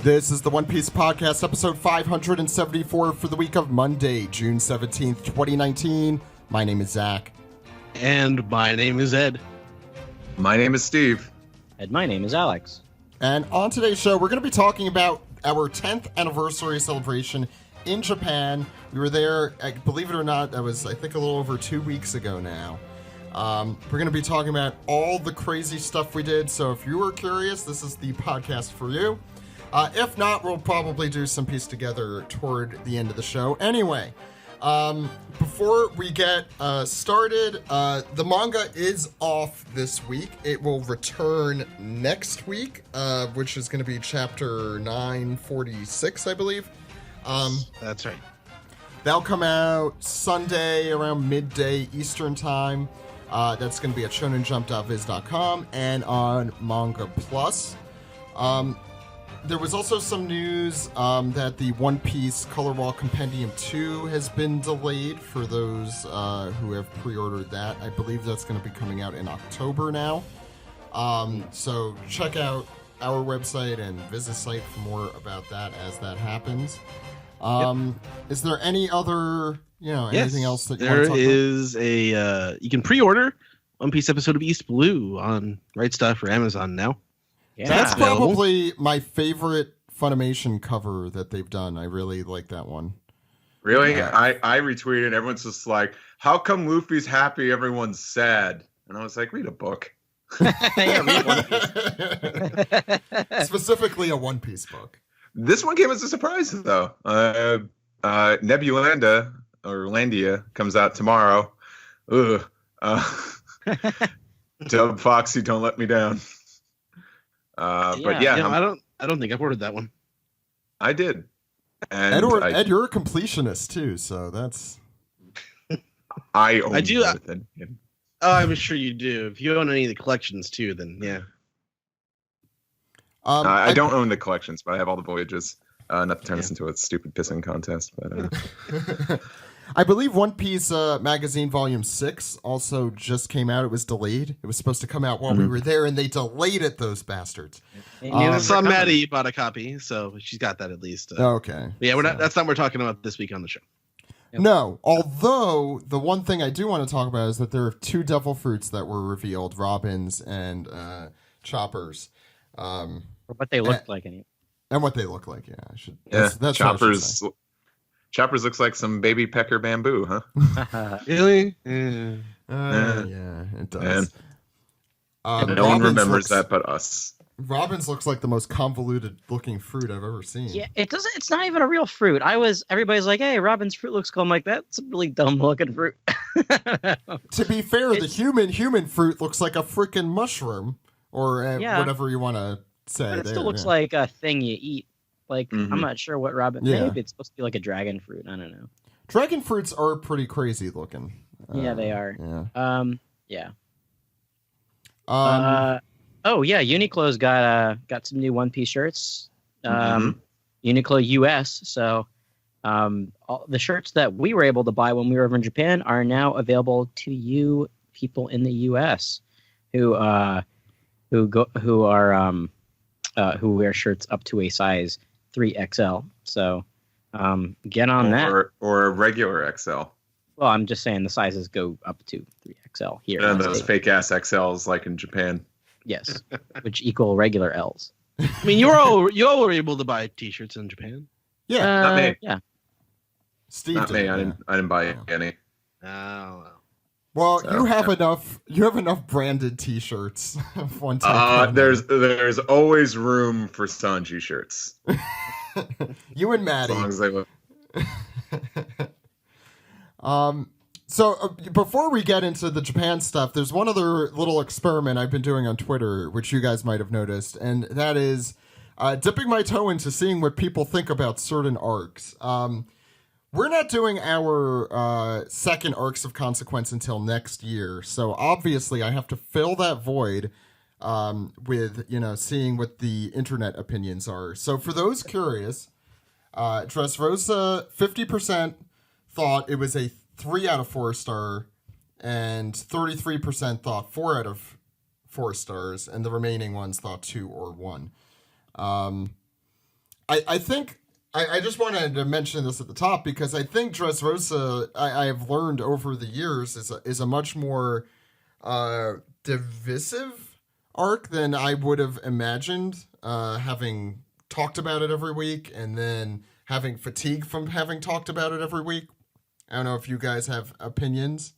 This is the One Piece Podcast, episode 574 for the week of Monday, June 17th, 2019. My name is Zach. And my name is Ed. My name is Steve. And my name is Alex. And on today's show, we're going to be talking about our 10th anniversary celebration in Japan. We were there, believe it or not, that was, I think, a little over 2 weeks ago now. We're going to be talking about all the crazy stuff we did, so if you were curious, this is the podcast for you. If not, we'll probably do some piece together toward the end of the show. Anyway, before we get started, the manga is off this week. It will return next week, which is going to be chapter 946, I believe. That's right. That'll come out Sunday around midday Eastern time. That's going to be at shonenjump.viz.com and on Manga Plus. There was also some news that the One Piece Color Wall Compendium 2 has been delayed for those who have pre-ordered that. I believe that's going to be coming out in October now. So check out our website and visit site for more about that as that happens. Is there any other, anything else that you want to talk about? There is a, you can pre-order One Piece episode of East Blue on Right Stuff or Amazon now. Yeah. That's probably my favorite Funimation cover that they've done. I really like that one. Really? Yeah. I retweeted. Everyone's just like, how come Luffy's happy, everyone's sad? And I was like, read a book. Yeah, read One Piece. Specifically a One Piece book. This one came as a surprise, though. Nebulanda, or Landia, comes out tomorrow. Ugh. Dub Foxy, don't let me down. But yeah, I don't think I've ordered that one. I did. And Ed, you're a completionist too, so that's. I do. More than him. Oh, I'm sure you do. If you own any of the collections too, then yeah. I don't own the collections, but I have all the voyages. Not to turn this into a stupid pissing contest, but. I believe One Piece Magazine Volume 6 also just came out. It was delayed. It was supposed to come out while we were there, and they delayed it, those bastards. I saw Maddie bought a copy, so she's got that at least. Okay. Yeah, that's not what we're talking about this week on the show. Yep. No, although the one thing I do want to talk about is that there are two devil fruits that were revealed, Robins and Choppers. Or what they looked like. And what they look like, yeah. That's Choppers. Choppers looks like some baby pecker bamboo, huh? Really? Yeah, it does. No one remembers that but us. Robins looks like the most convoluted looking fruit I've ever seen. Yeah, it doesn't. It's not even a real fruit. Everybody's like, "Hey, Robin's fruit looks cool." I'm like, "That's a really dumb looking fruit." To be fair, the human fruit looks like a freaking mushroom, or whatever you want to say. But it still looks like a thing you eat. Like, I'm not sure what Robin... Yeah. Maybe it's supposed to be like a dragon fruit. I don't know. Dragon fruits are pretty crazy looking. Yeah, they are. Yeah. Yeah. Uniqlo's got some new One Piece shirts. Uniqlo US. So all the shirts that we were able to buy when we were over in Japan are now available to you people in the US who wear shirts up to a size 3XL. So get on that. Or a regular XL. Well, I'm just saying the sizes go up to 3XL here. And those fake ass XLs like in Japan. Yes, which equal regular Ls. I mean, you all were able to buy T-shirts in Japan. Yeah, not me. Yeah, Steve. Not me. I didn't buy any. Oh. Well, you have enough branded T-shirts. One time. There's always room for Sanji shirts. You and Maddie. As long as they look. So before we get into the Japan stuff, there's one other little experiment I've been doing on Twitter, which you guys might have noticed, and that is dipping my toe into seeing what people think about certain arcs. We're not doing our second Arcs of Consequence until next year, so obviously I have to fill that void with, seeing what the internet opinions are. So for those curious, Dressrosa 50% thought it was a 3 out of 4 star, and 33% thought 4 out of 4 stars, and the remaining ones thought 2 or 1. I think I just wanted to mention this at the top because I think Dressrosa I have learned over the years is a much more divisive arc than I would have imagined, having talked about it every week and then having fatigue from having talked about it every week. I don't know if you guys have opinions.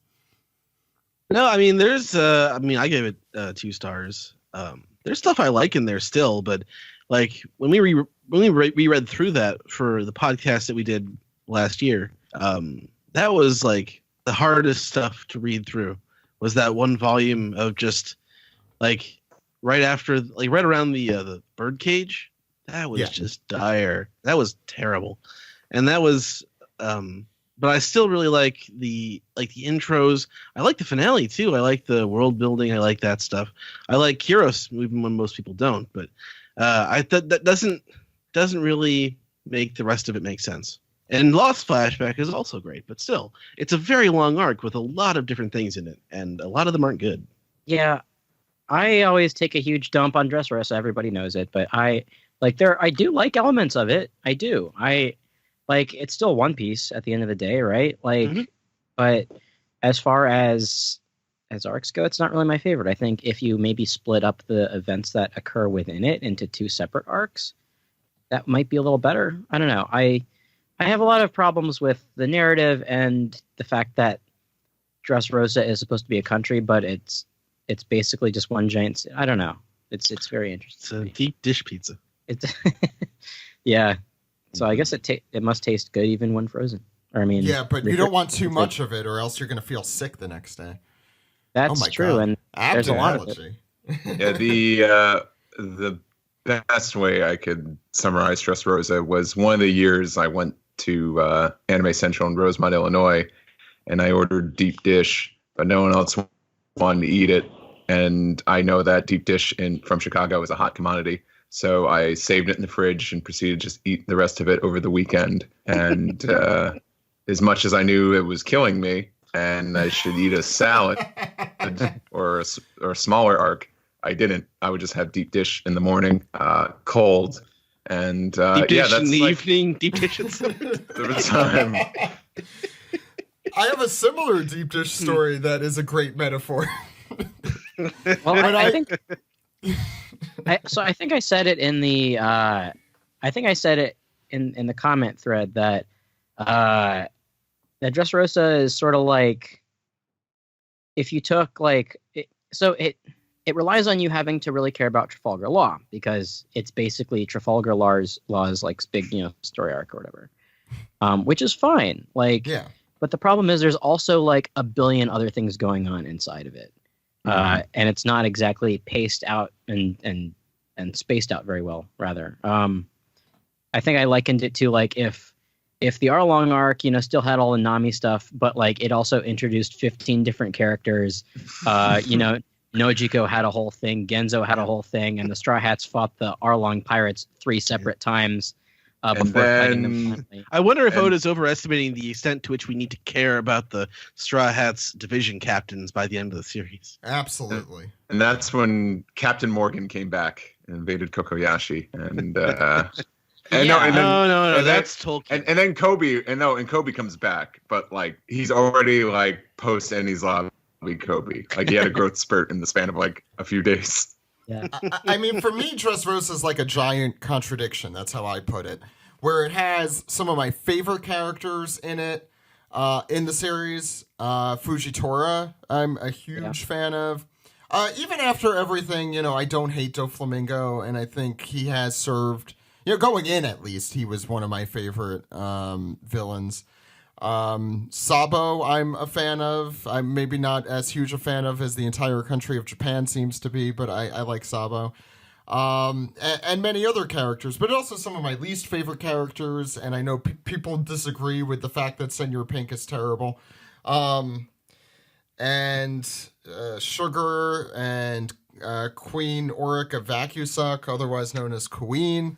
No, I mean, I gave it 2 stars. There's stuff I like in there still, but like when we reread through that for the podcast that we did last year, that was like the hardest stuff to read through. Was that one volume of just like right around the birdcage? That was just dire. That was terrible, and that was. But I still really like the intros. I like the finale too. I like the world building. I like that stuff. I like Kyros even when most people don't. But that doesn't really make the rest of it make sense. And Lost Flashback is also great, but still, it's a very long arc with a lot of different things in it, and a lot of them aren't good. Yeah, I always take a huge dump on Dressrosa. Everybody knows it, but I do like elements of it. I do. Like, it's still One Piece at the end of the day, right? Like, but as far as arcs go, it's not really my favorite. I think if you maybe split up the events that occur within it into 2 separate arcs, that might be a little better. I don't know. I have a lot of problems with the narrative and the fact that Dressrosa is supposed to be a country, but it's basically just one giant. I don't know. It's very interesting. It's a deep dish pizza. It's yeah. So I guess it must taste good even when frozen. Or I mean, yeah, but you don't want too much of it, or else you're going to feel sick the next day. That's true, and there's a lot of it. Yeah, the best way I could summarize Dressrosa was one of the years I went to Anime Central in Rosemont, Illinois, and I ordered deep dish, but no one else wanted to eat it, and I know that deep dish from Chicago is a hot commodity. So I saved it in the fridge and proceeded to just eat the rest of it over the weekend. And as much as I knew it was killing me and I should eat a salad or a smaller arc, I didn't. I would just have deep dish in the morning, cold. And deep dish that's in the evening, deep dish at the time. I have a similar deep dish story that is a great metaphor. Well, I think... I think I said it in the in the comment thread that Dressrosa is sort of like if you took it relies on you having to really care about Trafalgar Law because it's basically Trafalgar Law's like big story arc or whatever, which is fine. Yeah. But the problem is there's also like a billion other things going on inside of it. And it's not exactly paced out and spaced out very well, rather. I think I likened it to like if the Arlong arc, still had all the Nami stuff, but like it also introduced 15 different characters. Nojiko had a whole thing, Genzo had a whole thing, and the Straw Hats fought the Arlong pirates 3 separate times. Before fighting them finally. I wonder if Oda's overestimating the extent to which we need to care about the Straw Hats division captains by the end of the series. Absolutely. And that's when Captain Morgan came back and invaded Kokoyashi. And no, that's Tolkien. And then Kobe, and Kobe comes back, but like he's already like post Enies Lobby Kobe. Like he had a growth spurt in the span of like a few days. Yeah. I mean, for me, Dressrosa is like a giant contradiction. That's how I put it. Where it has some of my favorite characters in it, in the series. Fujitora, I'm a huge fan of. Even after everything, I don't hate Doflamingo, and I think he has served, going in at least, he was one of my favorite villains. Sabo, I'm a fan of. I'm maybe not as huge a fan of as the entire country of Japan seems to be, but I like Sabo. And many other characters, but also some of my least favorite characters, and I know people disagree with the fact that Senor Pink is terrible. And Sugar and Queen Orica Vacusuck, otherwise known as Queen.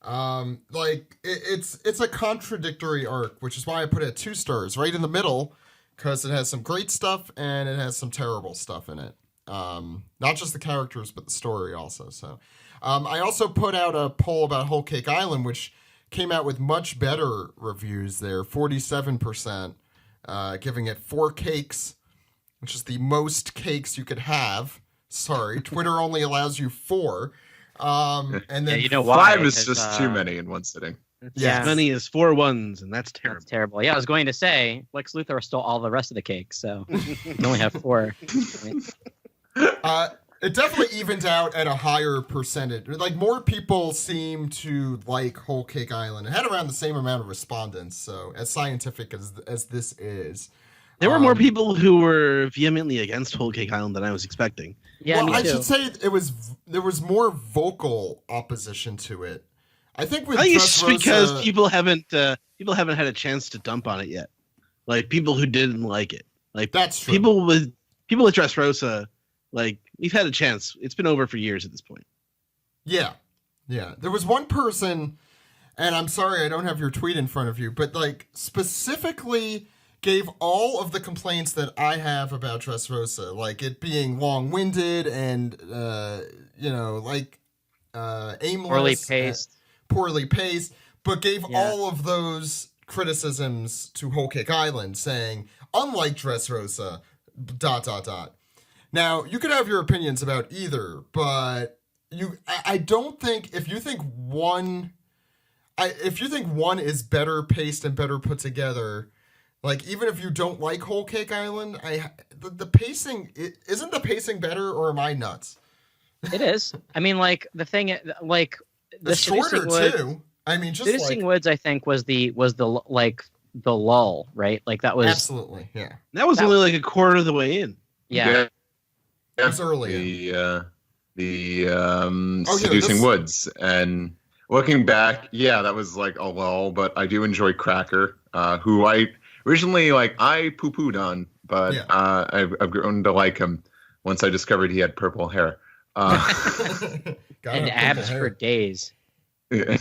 It's a contradictory arc, which is why I put it at 2 stars, right in the middle, because it has some great stuff and it has some terrible stuff in it. Not just the characters, but the story also. So, I also put out a poll about Whole Cake Island, which came out with much better reviews there. 47% giving it 4 cakes, which is the most cakes you could have. Sorry, Twitter only allows you 4. And then you know why? 5 is just too many in one sitting. Yeah. As many as 4 ones, and that's terrible. That's terrible. Yeah, I was going to say Lex Luthor stole all the rest of the cakes, so you only have 4. It definitely evened out at a higher percentage. Like, more people seem to like Whole Cake Island. It had around the same amount of respondents, so as scientific as this is. There were more people who were vehemently against Whole Cake Island than I was expecting. Yeah, well, me I too. should say there was more vocal opposition to it. I think with I think it's Dressrosa, because people haven't had a chance to dump on it yet. Like people who didn't like it. Like that's true. people with Dressrosa, like we've had a chance. It's been over for years at this point. Yeah. There was one person, and I'm sorry I don't have your tweet in front of you, but like specifically gave all of the complaints that I have about Dressrosa, like it being long-winded and aimless, poorly paced, but gave all of those criticisms to Whole Cake Island, saying, unlike Dressrosa, ... Now, you could have your opinions about either, but I don't think if you think one is better paced and better put together, like even if you don't like Whole Cake Island, the pacing isn't the pacing better, or am I nuts? It is. I mean, like the thing, like the It's shorter too. I mean, just Seducing like Woods, I think was the lull, right? Like that was absolutely, yeah. That was only like a quarter of the way in. Yeah. It was early. Seducing Woods, and looking back, that was like a lull. But I do enjoy Cracker, who I originally I poo-pooed on, but I've grown to like him once I discovered he had purple hair. And abs for days. Yeah.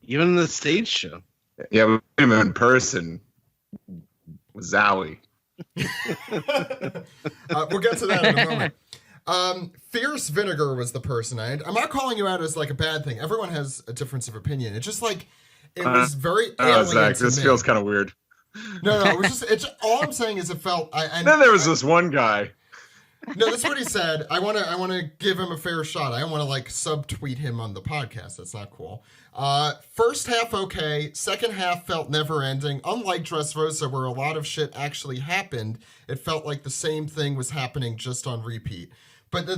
Even in the stage show. Yeah, we met him in person. Zowie. We'll get to that in a moment. Fierce Vinegar was the person. I'm not calling you out as like a bad thing. Everyone has a difference of opinion. It's just like it was very alien Zach, to this me. feels kind of weird. No, it was just all I'm saying is it felt. Then there was this one guy. No, that's what he said. I want to give him a fair shot. I don't want to like subtweet him on the podcast. That's not cool. First half okay. Second half felt never ending. Unlike Dressrosa, where a lot of shit actually happened, it felt like the same thing was happening just on repeat. But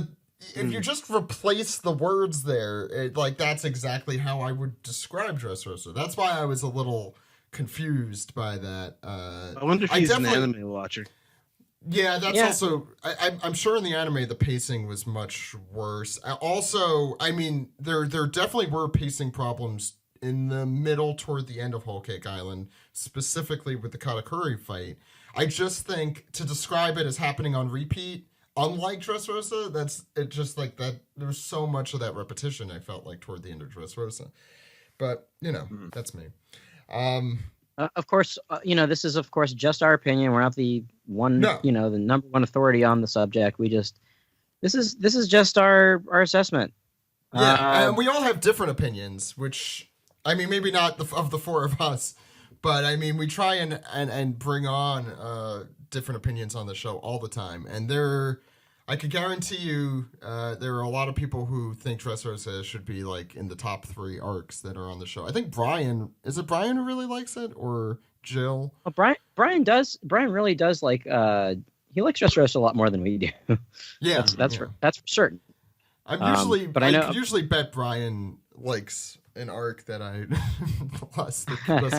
if you just replace the words there, that's exactly how I would describe Dressrosa. That's why I was a little confused by that. I wonder if he's an anime watcher. Yeah, that's also... I'm sure in the anime the pacing was much worse. Also, I mean, there definitely were pacing problems in the middle toward the end of Whole Cake Island, specifically with the Katakuri fight. I just think to describe it as happening on repeat, unlike Dressrosa, it just like that. There's so much of that repetition I felt like toward the end of Dressrosa. But, that's me. Of course, this is of course just our opinion. We're not the the number one authority on the subject. This is just our assessment. Yeah, and we all have different opinions, which I mean, maybe not of the 4 of us, but I mean, we try and bring on different opinions on the show all the time, and I could guarantee you, there are a lot of people who think Dressrosa should be like in the top 3 arcs that are on the show. I think Brian who really likes it, or Jill? Well, Brian really does like. He likes Dressrosa a lot more than we do. Yeah, that's for certain. I usually bet Brian likes an arc that I less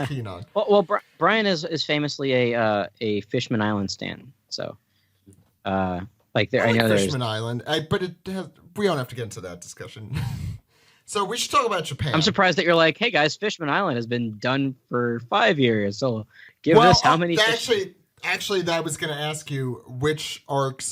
keen on. Well, Brian is famously a Fishman Island stan, so. I know Fishman Island, but we don't have to get into that discussion. So we should talk about Japan. I'm surprised that you're like, hey guys, Fishman Island has been done for 5 years, so give us how many. Actually, that was going to ask you which arc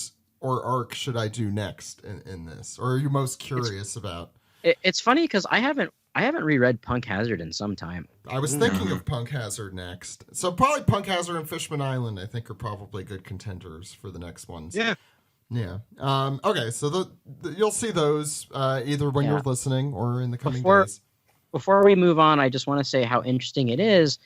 should I do next in this, or are you most curious about? It's funny because I haven't reread Punk Hazard in some time. I was thinking of Punk Hazard next, so probably Punk Hazard and Fishman Island I think are probably good contenders for the next ones. Yeah. Yeah. Okay. So you'll see those either when you're listening or in the coming days. Before we move on, I just want to say how interesting it is,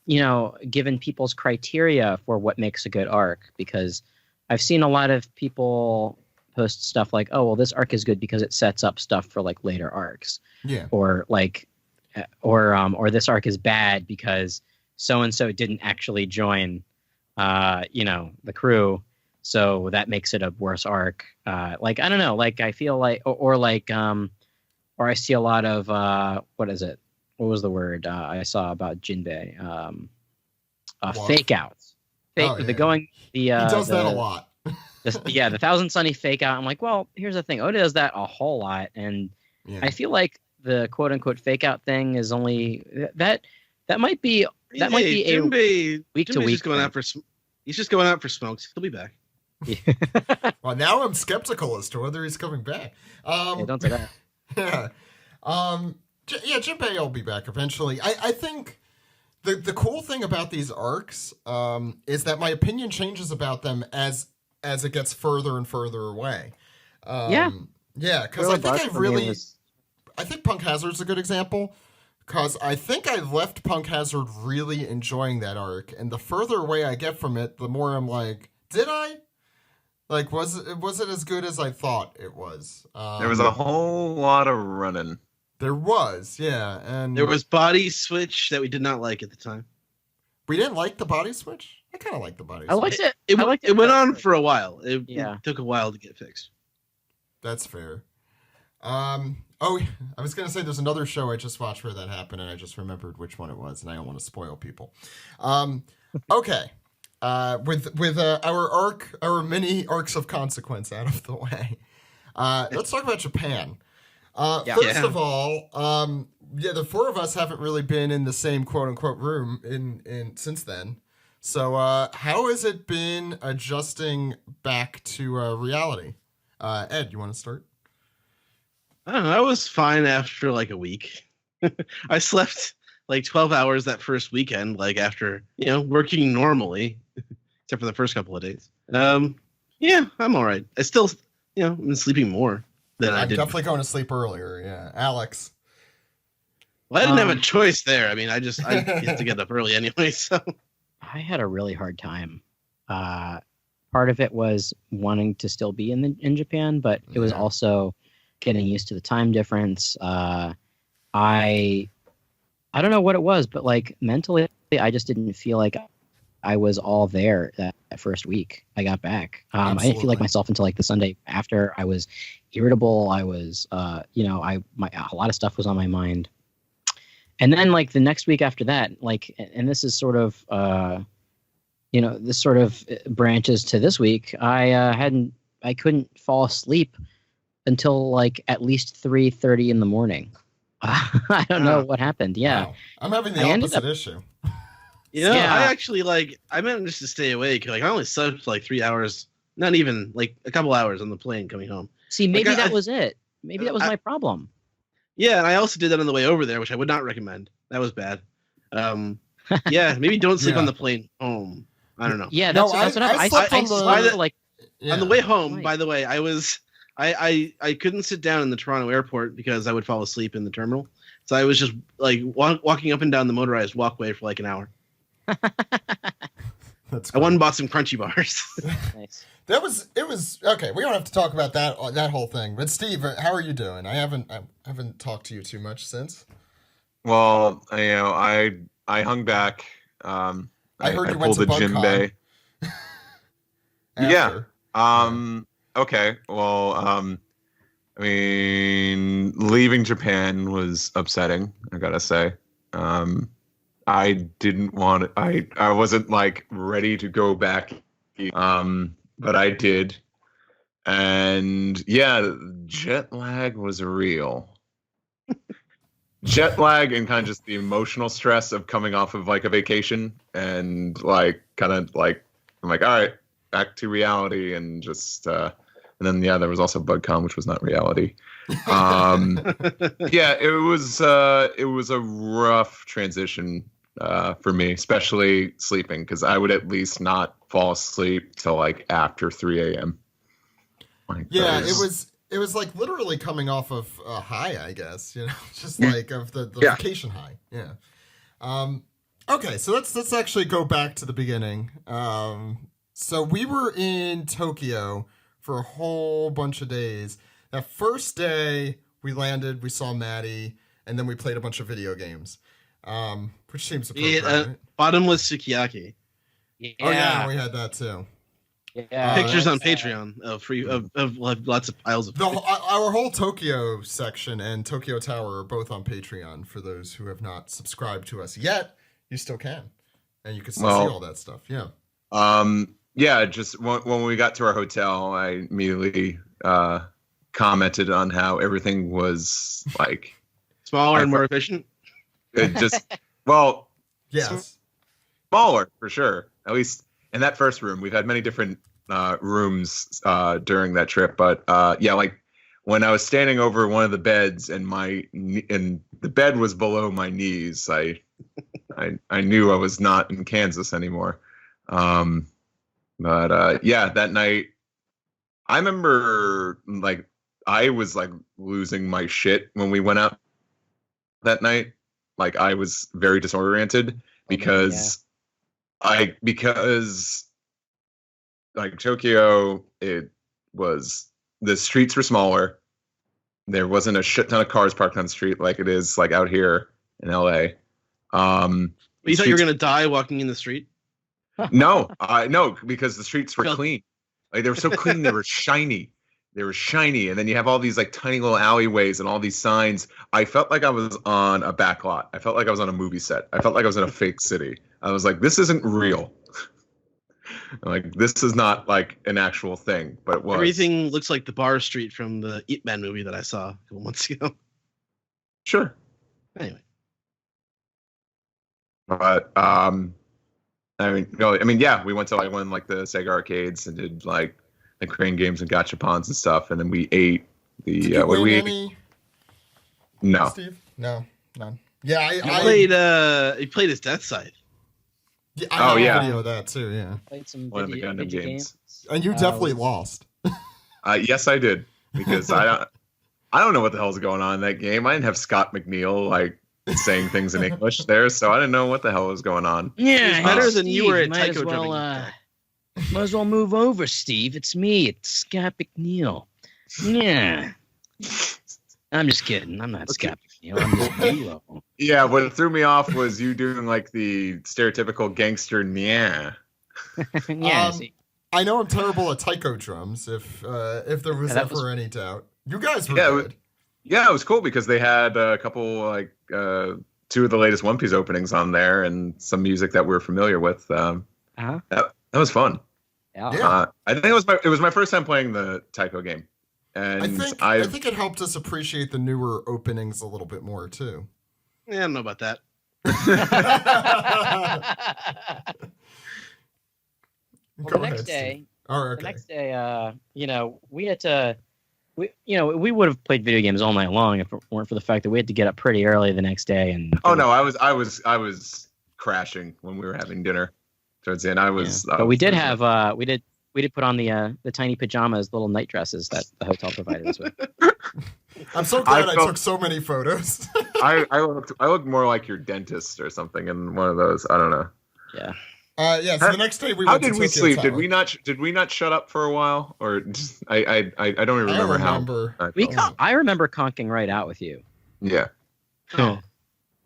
given people's criteria for what makes a good arc, because I've seen a lot of people post stuff like, oh, well, this arc is good because it sets up stuff for like later arcs. Yeah. Or or this arc is bad because so-and-so didn't actually join, the crew. So that makes it a worse arc. I don't know, I feel like, or I see a lot of, what is it? What was the word I saw about Jinbei? Fake outs. He does that a lot. The Thousand Sunny fake out. I'm like, well, here's the thing. Oda does that a whole lot. And I feel like the quote unquote fake out thing is only that might be Jinbei, week to week. He's just going out for smokes. He'll be back. Well, now I'm skeptical as to whether he's coming back. Don't say that. Yeah. Jinbei will be back eventually. I think the cool thing about these arcs is that my opinion changes about them as it gets further and further away. Yeah, because I think Punk Hazard's a good example, because I think I left Punk Hazard really enjoying that arc, and the further away I get from it, the more I'm like, did I? Like, was it as good as I thought it was? There was a whole lot of running. There was, yeah, and there was body switch that we did not like at the time. We didn't like the body switch. I kind of liked the body switch. I liked it. It went on for a while. It took a while to get fixed. That's fair. I was gonna say there's another show I just watched where that happened, and I just remembered which one it was, and I don't want to spoil people. Okay. With our mini arcs of consequence out of the way, let's talk about Japan. First of all, the four of us haven't really been in the same quote unquote room in since then. So how has it been adjusting back to reality? Ed, you want to start? I don't know. I was fine after like a week. I slept like 12 hours that first weekend, like after working normally. Except for the first couple of days. Yeah, I'm all right. I still, I'm sleeping more than I did. I'm definitely going to sleep earlier. Yeah, Alex. Well, I didn't have a choice there. I mean, I get to get up early anyway. So I had a really hard time. Part of it was wanting to still be in Japan, but it was also getting used to the time difference. I don't know what it was, but like mentally, I just didn't feel like I was all there that first week I got back. I didn't feel like myself until like the Sunday after. I was irritable. I was, a lot of stuff was on my mind. And then like the next week after that, like, and this is sort of, this sort of branches to this week. I couldn't fall asleep until like at least 3:30 in the morning. I don't know what happened. Yeah. Wow. I'm having the opposite issue. I actually I managed to stay awake. Like I only slept like 3 hours, not even like a couple hours on the plane coming home. See, maybe that was it. Maybe that was my problem. Yeah, and I also did that on the way over there, which I would not recommend. That was bad. Maybe don't sleep on the plane home. I don't know. Yeah, that's what I slept on the way home. By the way, I couldn't sit down in the Toronto airport because I would fall asleep in the terminal. So I was just like walking up and down the motorized walkway for like an hour. That's I went and bought some crunchy bars. Nice. It was okay. We don't have to talk about that whole thing. But Steve, how are you doing? I haven't talked to you too much since. Well, I hung back. I heard you went pulled to the Jinbei. Yeah. Okay. Well, I mean, leaving Japan was upsetting, I gotta say. I didn't want it. I wasn't like ready to go back, but I did. And yeah, jet lag was real. Jet lag and kind of just the emotional stress of coming off of like a vacation and like kind of like I'm like, all right, back to reality, and just and then there was also BugCon, which was not reality. Yeah, it was a rough transition for me, especially sleeping, because I would at least not fall asleep till like after 3 a.m. Like Yeah, those- it was like literally coming off of a high, I guess, just like of the Yeah. vacation high. Yeah. Okay, so let's actually go back to the beginning. So we were in Tokyo for a whole bunch of days. That first day we landed, we saw Maddie, and then we played a bunch of video games, which seems appropriate. Right? Bottomless sukiyaki. Yeah. Oh yeah, we had that too. Yeah. Pictures on that's, Patreon of lots of piles of. Our whole Tokyo section and Tokyo Tower are both on Patreon. For those who have not subscribed to us yet, you still can, and you can still see all that stuff. Yeah. Yeah, just when we got to our hotel, I immediately commented on how everything was like Smaller and more efficient. it just well Yes. smaller for sure. At least in that first room, we've had many different rooms during that trip, but yeah, like when I was standing over one of the beds and the bed was below my knees, I knew I was not in Kansas anymore. But yeah, that night, I remember like I was like losing my shit when we went out that night. Like I was very disoriented because like Tokyo, the streets were smaller. There wasn't a shit ton of cars parked on the street like it is like out here in LA. You thought you were gonna die walking in the street? No, because the streets were clean. Like they were so clean, they were shiny. They were shiny, and then you have all these like tiny little alleyways and all these signs. I felt like I was on a back lot. I felt like I was on a movie set. I felt like I was in a fake city. I was like, this isn't real. Like this is not like an actual thing, but it was. Everything looks like the bar street from the Ip Man movie that I saw a couple months ago. Sure. Anyway, But yeah, we went to like one of, like the Sega arcades and did like the crane games and gachapons and stuff, and then we ate the. Did you what did win we any? eat? No. Steve? No, none. Yeah, he played his Death Side. I have a yeah. video of that too. Yeah, Played some One of the Gundam video games. and you definitely lost. Yes, I did because I don't know what the hell's going on in that game. I didn't have Scott McNeil like saying things in English there, so I didn't know what the hell was going on. Yeah, better than you were at might as Tycho well, Drumming. might as well move over, Steve. It's me. It's Scott McNeil. Yeah. I'm just kidding. I'm not Scott McNeil. I'm just Nilo. Yeah, what threw me off was you doing like the stereotypical gangster yeah. Yeah. See, I know I'm terrible at taiko drums. If there was that ever was- any doubt, you guys were Yeah, good. Yeah, it was cool because they had a couple like two of the latest One Piece openings on there and some music that we're familiar with. uh-huh. That was fun. Yeah. I think it was my first time playing the Taiko game, and I think it helped us appreciate the newer openings a little bit more too. Yeah, I don't know about that. Well, Go the next ahead, day, Steve. Oh, okay. the next day, we had to, we would have played video games all night long if it weren't for the fact that we had to get up pretty early the next day. And Oh no, I was crashing when we were having dinner towards the end. but we did have we did put on the tiny pajamas, little night dresses that the hotel provided us with. I'm so glad I took so many photos. I looked more like your dentist or something in one of those. I don't know. Yeah. Yeah. So the next day we How went did to we Tokyo sleep? Tower. Did we not shut up for a while? Or I don't even remember how. I remember conking right out with you. Yeah. Oh.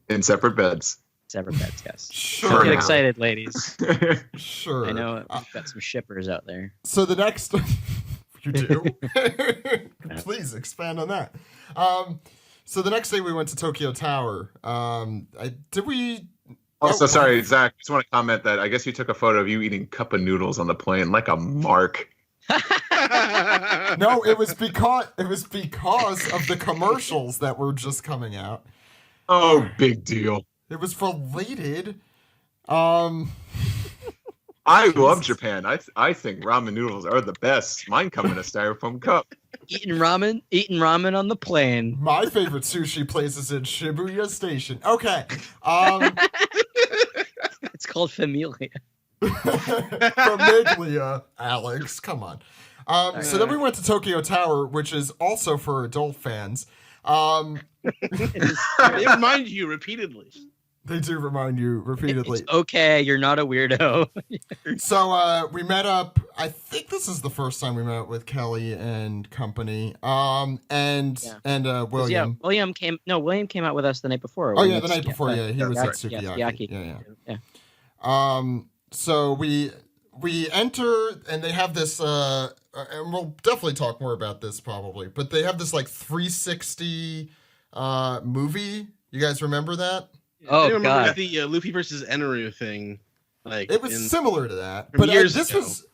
In separate beds. Separate beds, yes. Sure. Don't get now. excited, ladies. Sure. I know we've got some shippers out there. So the next, you do. Please expand on that. So the next day we went to Tokyo Tower. Did we? Also, sorry, Zach. Just want to comment that I guess you took a photo of you eating cup of noodles on the plane like a mark. No, it was because of the commercials that were just coming out. Oh, big deal. It was related. I love Japan. I think ramen noodles are the best. Mine come in a styrofoam cup. Eating ramen on the plane. My favorite sushi place is in Shibuya Station. Okay. It's called Familia. Famiglia, Alex. Come on. So then we went to Tokyo Tower, which is also for adult fans. They remind you repeatedly. They do remind you repeatedly. It's okay, you're not a weirdo. So we met up. I think this is the first time we met up with Kelly and company. And William. Yeah, William came out with us the night before. Oh yeah, the night before. Yeah, he was at Sukiyaki. Yeah. So we enter, and they have this. And we'll definitely talk more about this probably. But they have this like 360 movie. You guys remember that? Oh, I remember God. the Luffy versus Enru thing. Like it was similar to that, from but years this ago. was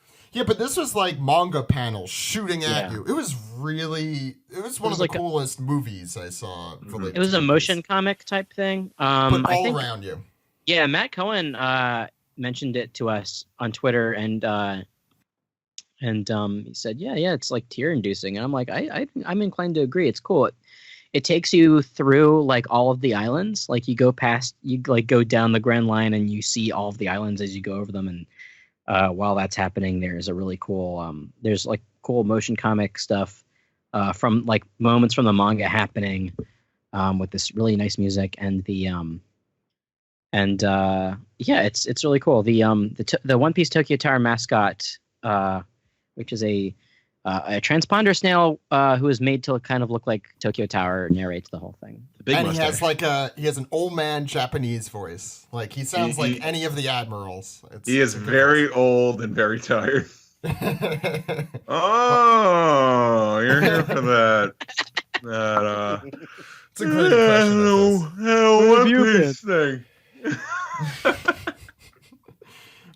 but this was like manga panels shooting at you. It was one of the coolest movies I saw. It was a motion comic type thing. But all around you. Yeah, Matt Cohen mentioned it to us on Twitter, and he said, yeah, it's like tear inducing, and I'm like, I'm inclined to agree. It's cool. It takes you through like all of the islands. Like you go down the Grand Line and you see all of the islands as you go over them. And while that's happening, there's a really cool, there's like cool motion comic stuff from like moments from the manga happening with this really nice music and it's really cool. The One Piece Tokyo Tower mascot, which is a transponder snail who is made to kind of look like Tokyo Tower, narrates the whole thing. And he has an old man Japanese voice. Like he sounds like any of the admirals. He is very old and very tired. Oh, you're here for that. It's a great impression. Hello, Piece thing.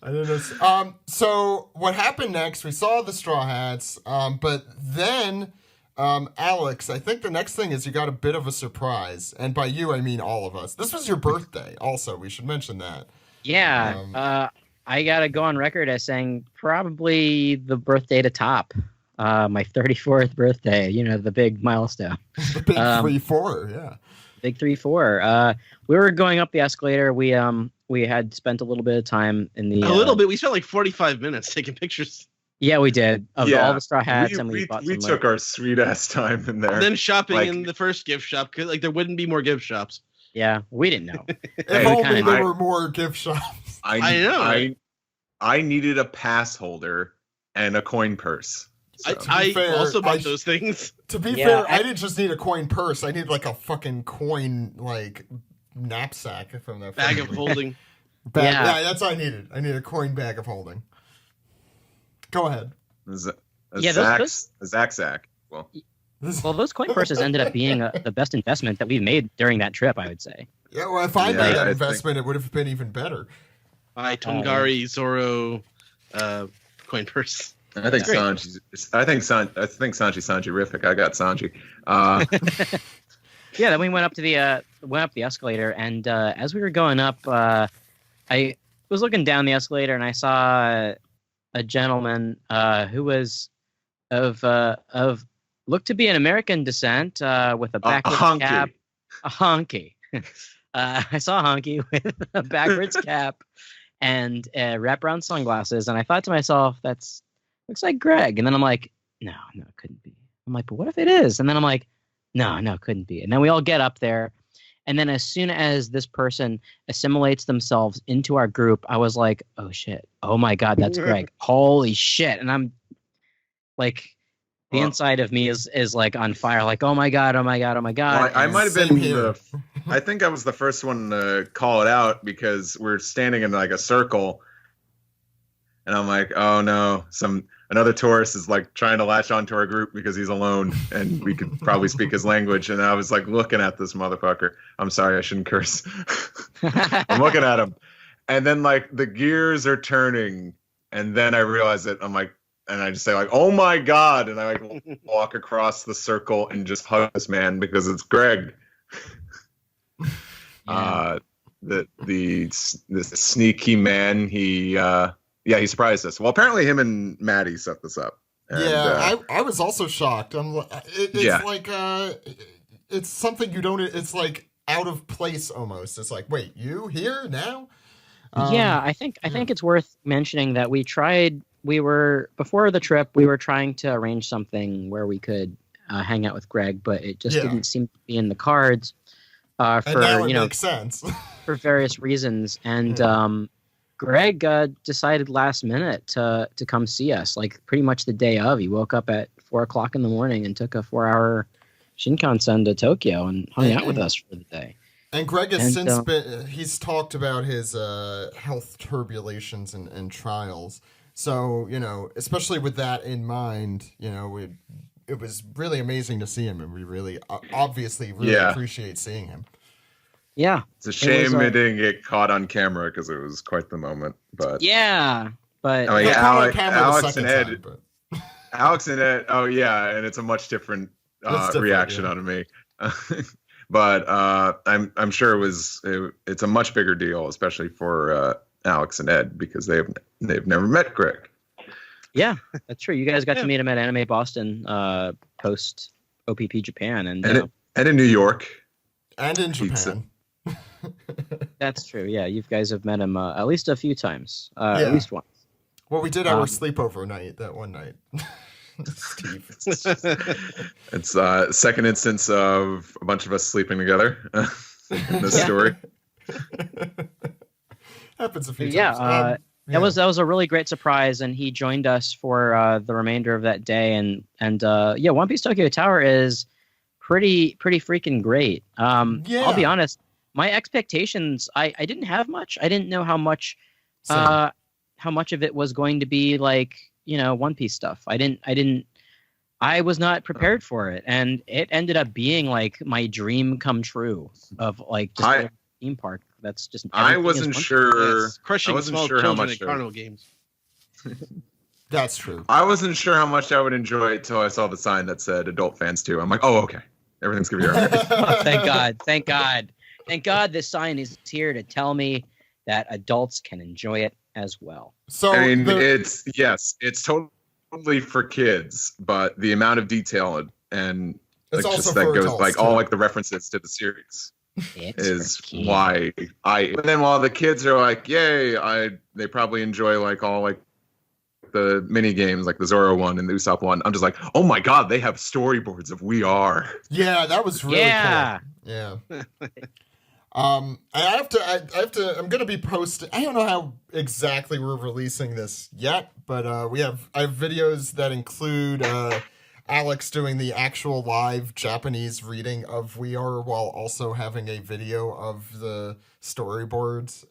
I didn't know. So what happened next? We saw the Straw Hats, but then, Alex, I think the next thing is you got a bit of a surprise, and by you I mean all of us. This was your birthday, also. We should mention that. Yeah, I gotta go on record as saying probably the birthday to top. My 34th birthday. You know, the big milestone. The big 3-4, yeah. Big 3-4. We were going up the escalator. We had spent a little bit of time in the... A little bit. We spent like 45 minutes taking pictures. Yeah, we did. Of all the Straw Hats. We took our sweet-ass time in there. And then shopping in the first gift shop, because like, there wouldn't be more gift shops. Yeah, we didn't know. If only there were more gift shops. I know. I needed a pass holder and a coin purse. So. I also bought those things. To be fair, I didn't just need a coin purse. I need like a fucking coin like knapsack from that bag of holding. Yeah, that's what I needed. I need a coin bag of holding. Go ahead. Zach. Well, those coin purses ended up being the best investment that we've made during that trip, I would say. Yeah, well, if I made that investment, it would have been even better. Tongari Zoro coin purse. I think Sanji's. I think Sanji's Riffic. I got Sanji. Yeah, then we went up the escalator, and as we were going up, I was looking down the escalator, and I saw a gentleman who was of looked to be an American descent with a backwards cap, a honky. I saw a honky with a backwards cap and wraparound sunglasses, and I thought to myself, looks like Greg. And then I'm like, no, it couldn't be. I'm like, but what if it is? And then I'm like, no, it couldn't be. And then we all get up there. And then as soon as this person assimilates themselves into our group, I was like, oh, shit. Oh, my God, that's Greg. Holy shit. And I'm like, the inside of me is like on fire. Like, oh, my God. Well, I might have been I think I was the first one to call it out because we're standing in like a circle. And I'm like, oh no, another tourist is like trying to latch onto our group because he's alone and we could probably speak his language. And I was like looking at this motherfucker. I'm sorry, I shouldn't curse. I'm looking at him. And then like the gears are turning. And then I realize it. I'm like, and I just say like, oh my God. And I like walk across the circle and just hug this man because it's Greg. Yeah. The sneaky man, he surprised us. Well, apparently him and Maddie set this up. And, I was also shocked. It's like it's something you don't. It's like out of place almost. It's like, wait, you here now? I think it's worth mentioning that we tried we were before the trip. We were trying to arrange something where we could hang out with Greg, but it just didn't seem to be in the cards. And now it for makes sense. for various reasons, and Greg decided last minute to come see us. Like pretty much the day of, he woke up at 4:00 in the morning and took a 4-hour Shinkansen to Tokyo and hung out with us for the day. And Greg has he's talked about his health turbulations and trials. So, especially with that in mind, it was really amazing to see him, and we really obviously appreciate seeing him. Yeah. It's a shame it didn't get caught on camera because it was quite the moment. But but I mean, Alex and Ed. But... Alex and Ed. Oh yeah, and it's a much different reaction out of me. But I'm sure it's a much bigger deal, especially for Alex and Ed, because they've never met Greg. Yeah, that's true. You guys got to meet him at Anime Boston post OPP Japan, and in New York, and in Japan. That's true. Yeah, you guys have met him at least a few times, at least once. Well, we did our sleepover night that one night. Steve. It's second instance of a bunch of us sleeping together in this story. Happens a few times. That was a really great surprise, and he joined us for the remainder of that day. And One Piece Tokyo Tower is pretty freaking great. I'll be honest, my expectations, I didn't have much. I didn't know how much of it was going to be like, One Piece stuff. I was not prepared for it, and it ended up being like my dream come true of like just a theme park. That's just. I wasn't sure. Yes, crushing small children at carnival games. That's true. I wasn't sure how much I would enjoy it till I saw the sign that said adult fans too. I'm like, oh, okay, everything's gonna be all right. Thank God this sign is here to tell me that adults can enjoy it as well. So I mean, it's totally for kids, but the amount of detail and it's like also just that for goes adults, like too. all like the references to the series is for why but then while the kids are like, yay, they probably enjoy like all like the mini games like the Zoro one and the Usopp one. I'm just like, oh my god, they have storyboards of We Are. Yeah, that was really cool. Yeah. I'm gonna be posting. I don't know how exactly we're releasing this yet, but I have videos that include Alex doing the actual live Japanese reading of We Are while also having a video of the storyboards.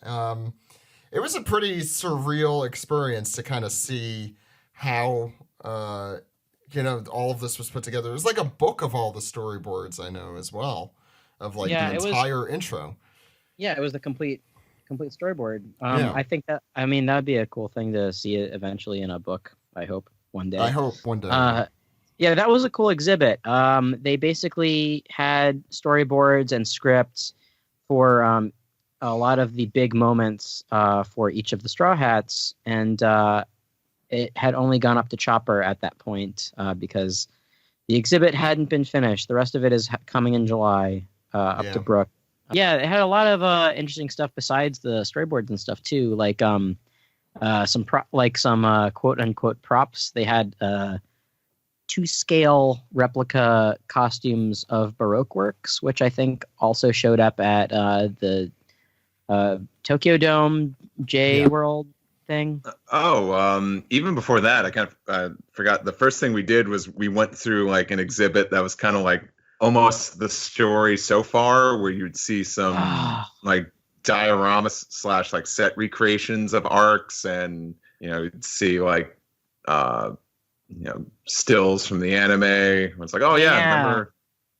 It was a pretty surreal experience to kind of see how all of this was put together. It was like a book of all the storyboards, I know, as well. Of like the entire intro. Yeah, it was the complete storyboard. I think that that'd be a cool thing to see it eventually in a book. I hope one day. Yeah, that was a cool exhibit. They basically had storyboards and scripts for a lot of the big moments for each of the Straw Hats, and it had only gone up to Chopper at that point because the exhibit hadn't been finished. The rest of it is coming in July. Up to Brook. Yeah, it had a lot of interesting stuff besides the storyboards and stuff too, like some quote unquote props. They had 2-scale replica costumes of Baroque works, which I think also showed up at the Tokyo Dome J World thing. Even before that, I kind of forgot. The first thing we did was we went through like an exhibit that was kind of like almost the story so far, where you'd see some like dioramas / like set recreations of arcs, and you'd see like stills from the anime. It's like, oh yeah.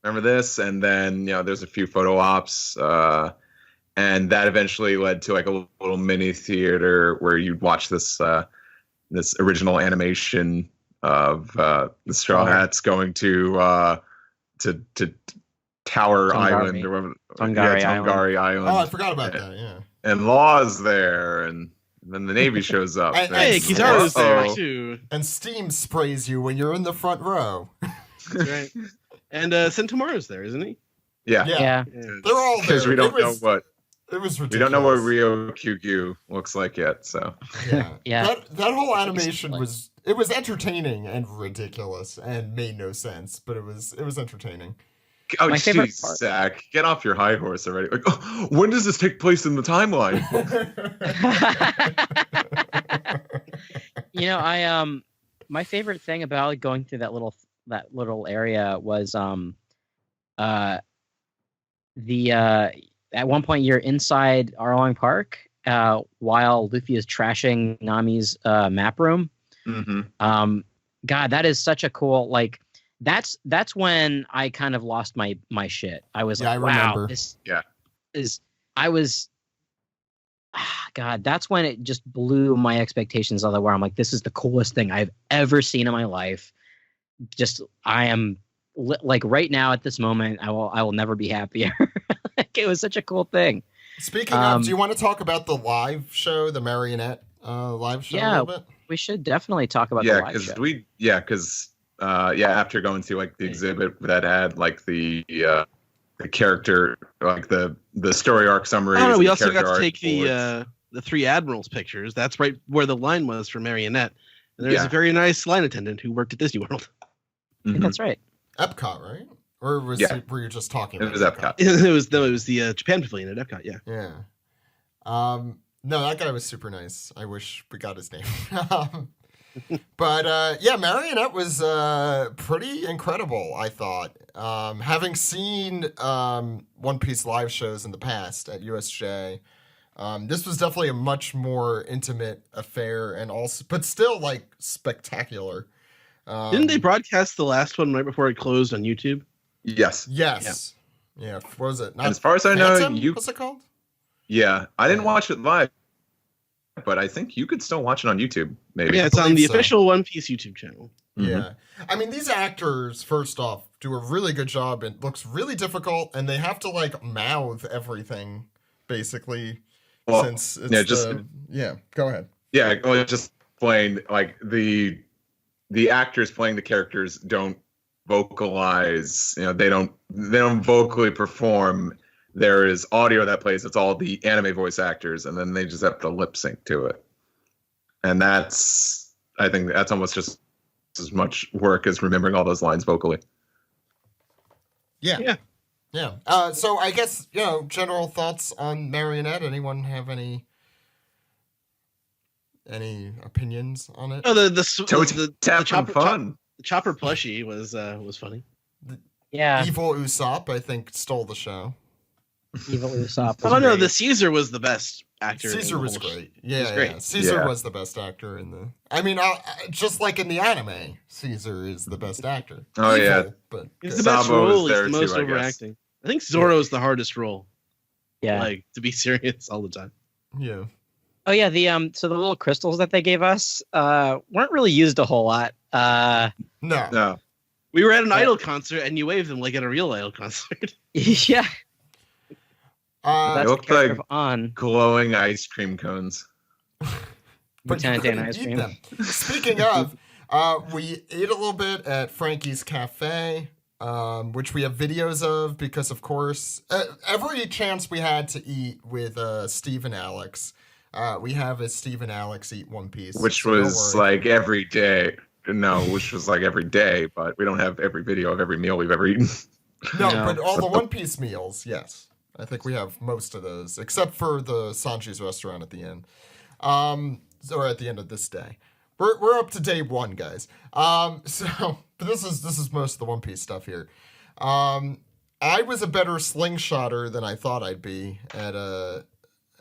remember this, and then there's a few photo ops, and that eventually led to like a little mini theater where you'd watch this original animation of the Straw Hats going to Tower Island or whatever. Tongari Island. Oh, I forgot about that. Yeah. And Law's there, and then the Navy shows up. Hey, Kizaru's there too. And steam sprays you when you're in the front row. That's right. And Sentomaru's there, isn't he? Yeah. They're all there. Because we don't know what It was ridiculous. We don't know what Ryo Kyugyu looks like yet, so Yeah. Yeah. That whole animation was entertaining and ridiculous and made no sense, but it was entertaining. oh, My favorite jeez, part- Zach, get off your high horse already. Like, oh, when does this take place in the timeline? You know, I my favorite thing about going through that little area was the at one point you're inside Arlong Park while Luffy is trashing Nami's map room. Mm-hmm. God, that is such a cool, like, that's when I kind of lost my shit. I was Yeah, like, I wow, remember. this Yeah. is, I was, God, that's when it just blew my expectations out of the where I'm like, this is the coolest thing I've ever seen in my life. Just, I am like right now at this moment, I will never be happier. Like, it was such a cool thing. Speaking of, do you want to talk about the live show, the Marionette live show a Yeah. little bit? We should definitely talk about Yeah, the live show. because after going to like the exhibit that had like the character, like the story arc summary. I don't know. We also got to take the 3 admirals pictures. That's right where the line was for Marionette. And there's Yeah. a very nice line attendant who worked at Disney World. Yeah, that's right. Epcot, right? Or were you just talking It about was Epcot. it was the Japan Pavilion at Epcot. Yeah. Yeah. No, that guy was super nice. I wish we got his name. But yeah, Marionette was pretty incredible, I thought. Having seen One Piece live shows in the past at USJ, this was definitely a much more intimate affair and also, but still like spectacular. Didn't they broadcast the last one right before it closed on YouTube? Yes. Yes. Yeah. What was it? And as far as I know, Phantom? What's it called? Yeah, I didn't watch it live, but I think you could still watch it on YouTube. Maybe. Yeah, it's on the believe so. official One Piece YouTube channel. Mhm. Yeah. I mean, these actors, first off, do a really good job. It looks really difficult, and they have to, like, mouth everything, basically, Well, since it's yeah, just go ahead. yeah. Well, just explain like the actors playing the characters don't vocalize. You know, they don't vocally perform. There is audio that plays. It's all the anime voice actors, and then they just have to lip sync to it. And I think that's almost just as much work as remembering all those lines vocally. Yeah. So I guess, general thoughts on Marionette. Anyone have any opinions on it? Oh, the Tap chopper, fun. the chopper plushie was funny. Yeah, Evil Usopp, I think, stole the show. Evil Usopp. Oh no, the Caesar was the best actor. in Caesar the was whole great. Yeah, great. yeah. Caesar Yeah. was the best actor in the. I mean, just like in the anime, Caesar is the best actor. Oh, Evil, yeah. but He's good. the best Sabo was role. He's there the too, most I guess. overacting. I think Zoro's the hardest role. Yeah. Like to be serious all the time. Yeah. Oh yeah, so the little crystals that they gave us weren't really used a whole lot. No. No. We were at an Idol concert and you waved them like at a real Idol concert. Yeah, that's It the looked character like- of On. Glowing ice cream cones. But you Lieutenant Dan couldn't ice eat cream. them. Speaking of, we ate a little bit at Frankie's Cafe, which we have videos of because, of course, every chance we had to eat with Steve and Alex, we have a Steve and Alex eat One Piece. Which so don't was worry. like every day. No, which was like every day, but we don't have every video of every meal we've ever eaten. No, No. but all the One Piece meals, yes. I think we have most of those, except for the Sanji's restaurant at the end. Or at the end of this day. We're up to day 1, guys. But this is most of the One Piece stuff here. I was a better slingshotter than I thought I'd be at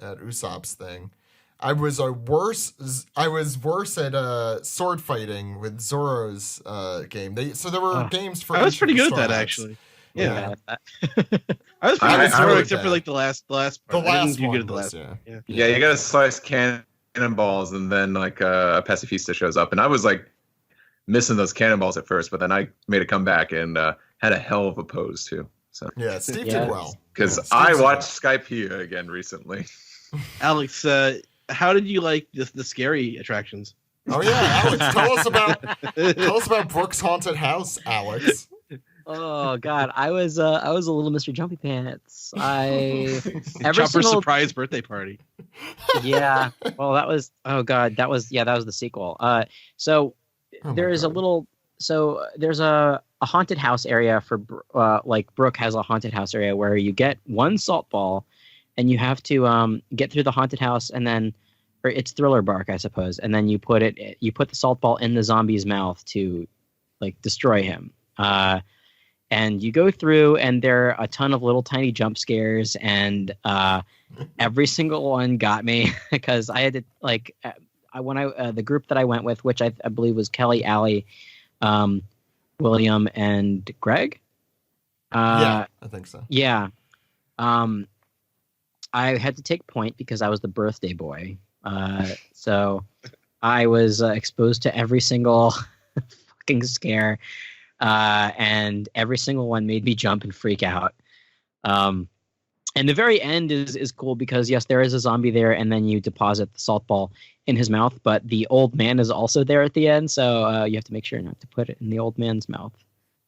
Usopp's thing. I was worse at sword fighting with Zoro's game. There were games for. I was each pretty of the good at that Straw Hats. actually. Yeah. I was pretty I- good at I Zoro really except for bad. like the last part. The I didn't last do one good at the was, last. yeah. Yeah, you gotta slice cannonballs, and then like a pacifista shows up, and I was like missing those cannonballs at first, but then I made a comeback and had a hell of a pose too. So Yeah, Steve Yeah. did well. because Yeah, I Steve did watched Skypiea again recently. Alex, how did you like the scary attractions? well. Oh yeah, Alex, tell us about Brooks' haunted house, Alex. Oh God, I was a little Mr. Jumpy Pants. every Chopper's single surprise birthday party. yeah. Well, that was that was the sequel. So Oh my there's a God. little there's a haunted house area for like Brooke has a haunted house area where you get one salt ball, and you have to get through the haunted house, and then or it's Thriller Bark, I suppose, and then you put the salt ball in the zombie's mouth to like destroy him. And you go through, and there are a ton of little tiny jump scares, and every single one got me because I had to like the group that I went with, which I believe was Kelly, Allie, William, and Greg. Yeah, I think so. Yeah. I had to take point because I was the birthday boy. So I was exposed to every single fucking scare. And every single one made me jump and freak out. And the very end is cool because, yes, there is a zombie there, and then you deposit the salt ball in his mouth, but the old man is also there at the end, so you have to make sure not to put it in the old man's mouth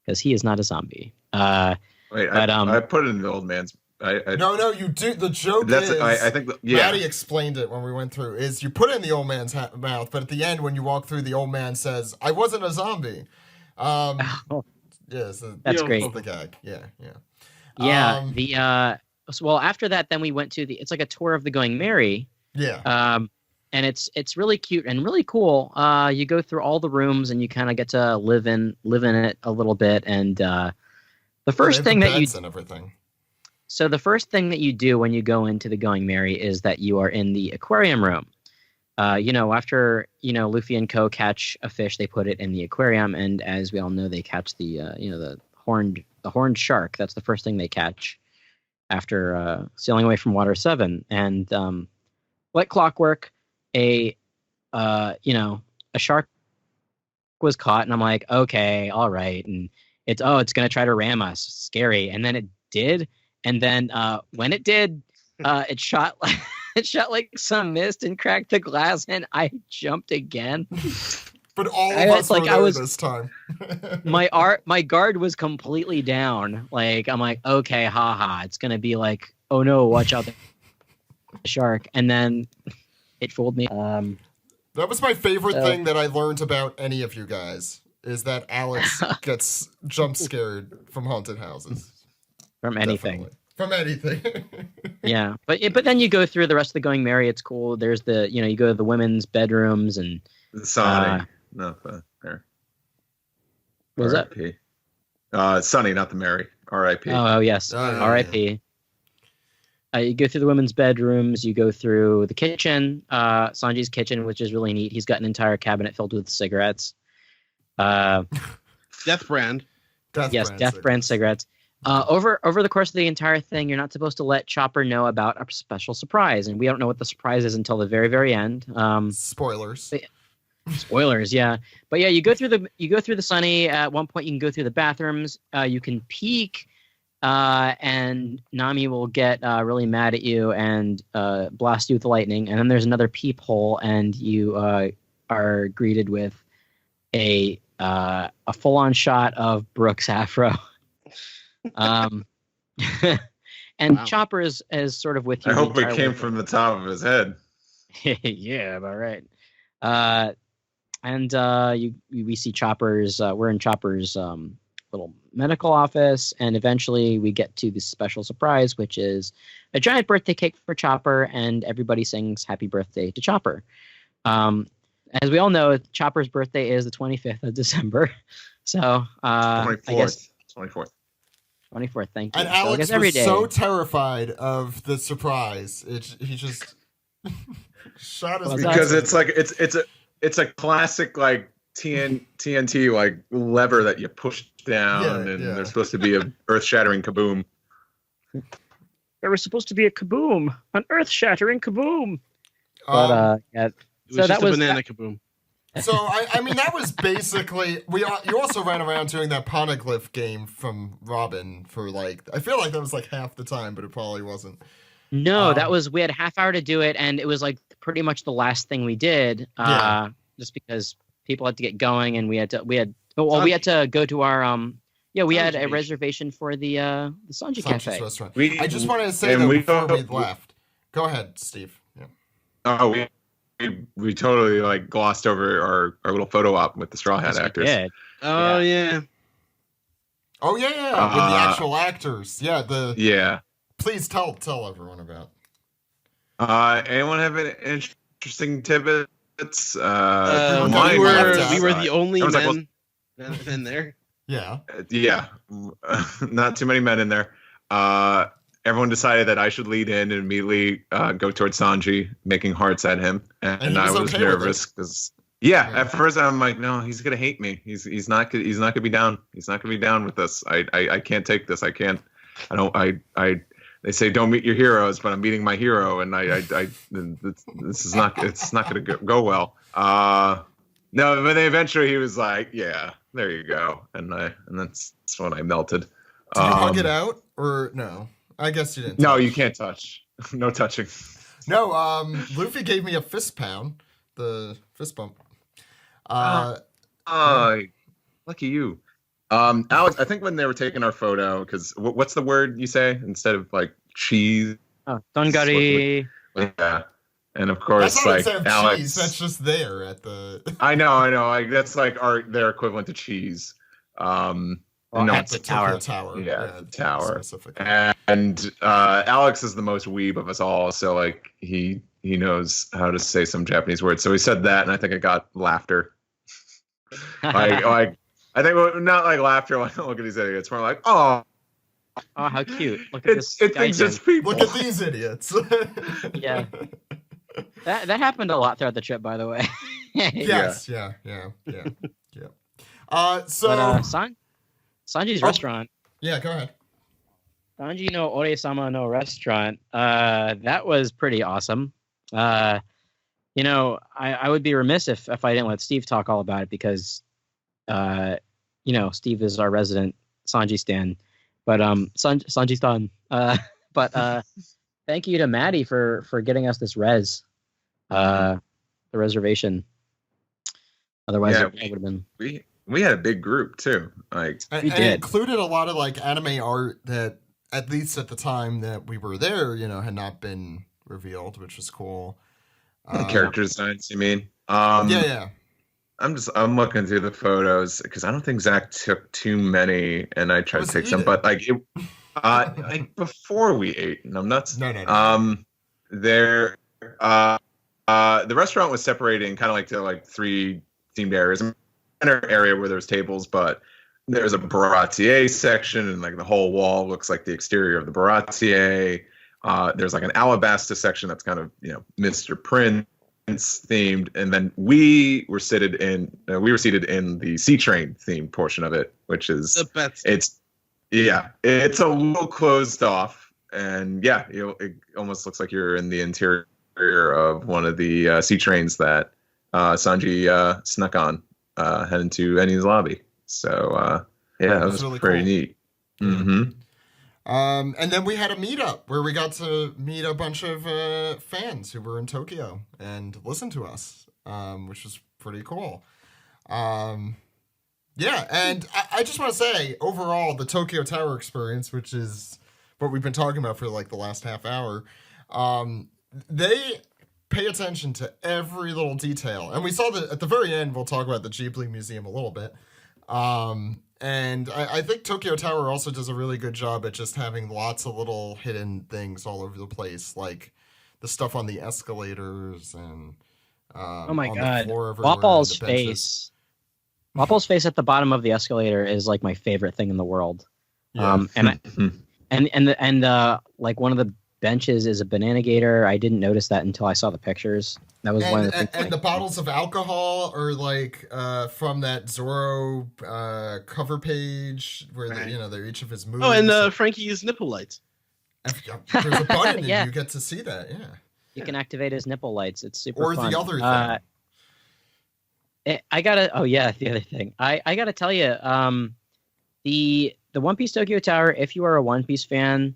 because he is not a zombie. Wait, I put it in the old man's. No, you do. The joke that's, is, I think, yeah. Maddie explained it when we went through, is you put it in the old man's mouth, but at the end when you walk through, the old man says, I wasn't a zombie. Yeah, so that's great. The gag. Yeah. Well, after that, then we went to it's like a tour of the Going Merry. Yeah. And it's really cute and really cool. You go through all the rooms and you kind of get to live in it a little bit. And the first thing that you and everything. So the first thing that you do when you go into the Going Merry is that you are in the aquarium room. After Luffy and Co. catch a fish, they put it in the aquarium, and as we all know, they catch the horned shark. That's the first thing they catch after sailing away from Water 7. And like clockwork, a shark was caught, and I'm like, okay, all right, and it's gonna try to ram us, scary, and then it did, and then when it did, it shot like some mist and cracked the glass, and I jumped again. But all of us were there this time. my guard was completely down. Like I'm like, okay, haha, it's gonna be like, oh no, watch out, the shark, and then it fooled me. That was my favorite thing that I learned about any of you guys, is that Alex gets jump scared from haunted houses. From anything. Definitely. From anything. Yeah, but then you go through the rest of the Going Merry. It's cool. There's you go to the women's bedrooms and the Sunny. No, there. What was that? Sunny, not the Mary. R.I.P. Oh yes, R.I.P. You go through the women's bedrooms. You go through the kitchen, Sanji's kitchen, which is really neat. He's got an entire cabinet filled with cigarettes. Death Brand. Death Brand cigarettes. Over the course of the entire thing, you're not supposed to let Chopper know about a special surprise, and we don't know what the surprise is until the very, very end. Spoilers. Spoilers, yeah. But yeah, you go through the Sunny. At one point, you can go through the bathrooms. You can peek, and Nami will get really mad at you and blast you with lightning. And then there's another peephole, and you are greeted with a full-on shot of Brooke's afro. And wow. Chopper is sort of with you. I hope it came from the top of his head. Yeah, all right. And we see Chopper's. We're in Chopper's little medical office, and eventually we get to the special surprise, which is a giant birthday cake for Chopper, and everybody sings "Happy Birthday" to Chopper. As we all know, Chopper's birthday is the 25th of December. So 24th. I guess 24th. 24th, thank you. And Alex was so terrified of the surprise. He just shot his because it's like it's a classic like TNT like lever that you push down, and there's supposed to be a earth-shattering kaboom. There was supposed to be a kaboom, an earth-shattering kaboom. But it was just a banana kaboom. So I mean that was basically you also ran around doing that poneglyph game from Robin for like I feel like that was like half the time, but it probably wasn't. No, we had a half hour to do it, and it was like pretty much the last thing we did. Just because people had to get going, and we had to go to our Yeah, we had a reservation for the Sanji Cafe. Restaurant. I just wanted to say, though, before we left. Go ahead, Steve. Yeah. Oh, we totally like glossed over our little photo op with the Straw Hat actors. Oh yeah. Oh yeah, with the actual actors. Yeah. Please tell everyone about. Anyone have any interesting tidbits? We were the only men there. Yeah. Yeah. Not too many men in there. Everyone decided that I should lead in and immediately go towards Sanji, making hearts at him, and I was nervous because at first I'm like, no, he's gonna hate me. He's not gonna be down. He's not gonna be down with this. I can't take this. I can't. I don't. They say don't meet your heroes, but I'm meeting my hero, and this is not. It's not gonna go well. No, but then eventually he was like, yeah, there you go, and that's when I melted. Did you hug it out or no? I guess you didn't. No, you can't touch. No touching. No, Luffy gave me a fist pound. The fist bump. Lucky you. Alex, I think when they were taking our photo, because what's the word you say instead of like cheese? Oh, Tongari. Yeah. And of course, that's like not instead of Alex. Cheese, that's just there at the. I know. Like that's like their equivalent to cheese. At the tower. Yeah, the tower. And Alex is the most weeb of us all, so like he knows how to say some Japanese words. So he said that, and I think I got laughter. like I think not like laughter. Like look at these idiots. More like oh, how cute! Look at this. It thinks it's people. Look at these idiots. Yeah. That happened a lot throughout the trip, by the way. Yes. Yeah. Sanji's restaurant. Yeah, go ahead. Sanji no Ore-sama no restaurant. That was pretty awesome. I would be remiss if I didn't let Steve talk all about it because, Steve is our resident Sanji stan. But Sanji stan. But thank you to Maddie for getting us this the reservation. Otherwise, it would have been. We had a big group too. Like and it included a lot of like anime art that, at least at the time that we were there, had not been revealed, which was cool. Character designs, you mean? Yeah. I'm looking through the photos because I don't think Zach took too many, and I tried to take some, but like like before we ate, and I'm nuts. No. The restaurant was separating kind of like to like three themed areas. Area where there's tables, but there's a Baratier section, and like the whole wall looks like the exterior of the Baratier. There's like an Alabasta section that's kind of Mr. Prince themed, and then we were seated in the Sea Train themed portion of it, which is the best. It's a little closed off, and it almost looks like you're in the interior of one of the sea trains that Sanji snuck on. Heading to Eddie's lobby. So that was really pretty neat. Mm-hmm. And then we had a meetup where we got to meet a bunch of fans who were in Tokyo and listen to us, which was pretty cool. And I just want to say, overall, the Tokyo Tower experience, which is what we've been talking about for like the last half hour, they pay attention to every little detail. And we saw that at the very end, we'll talk about the Ghibli Museum a little bit. And I think Tokyo Tower also does a really good job at just having lots of little hidden things all over the place, like the stuff on the escalators and oh my god, Wapol's face. Wapol's face at the bottom of the escalator is like my favorite thing in the world. Yeah. And like one of the benches is a banana gator. I didn't notice that until I saw the pictures. That was one of the things. And the bottles of alcohol are like from that Zoro cover page where they're each of his movies. Oh, and Frankie's nipple lights. There's a button and you get to see that. Yeah, you can activate his nipple lights. It's super or fun. The other thing. The other thing. I gotta tell you, the One Piece Tokyo Tower. If you are a One Piece fan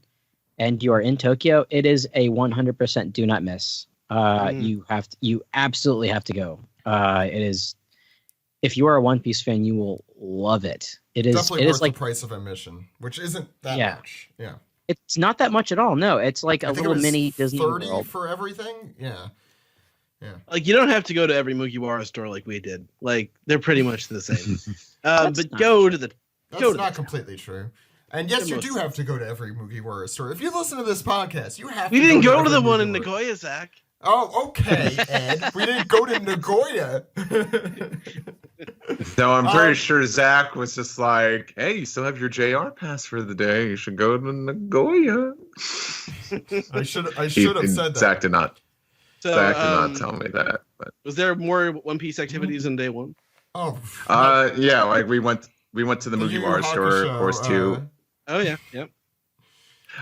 and you are in Tokyo, it is a 100% do not miss. You absolutely have to go. It if you are a One Piece fan, you will love it. It is Definitely it worth is like the price of admission, which isn't that Yeah. much. Yeah. it's not that much at all. No, it's like I a think it little was mini Disney 30 World. for everything. Yeah. Like, you don't have to go to every Mugiwara store like we did. Like, they're pretty much the same. That's But not go to the. That's Go to not the completely true. And yes, For you most do have to go to every Mugiwara store. If you listen to this podcast, you have We to didn't go to every the one in Mugiwara. Nagoya, Zach. Oh, okay, Ed. We didn't go to Nagoya. No, I'm pretty sure Zach was just like, "Hey, you still have your JR pass for the day. You should go to Nagoya." I should have And said that. Zach did not. So, Zach did not tell me that. But was there more One Piece activities in day one? Oh, yeah, like we went to the Yu Mugiwara Yu store, of Hakusho, course, too. Oh, yeah. Yep.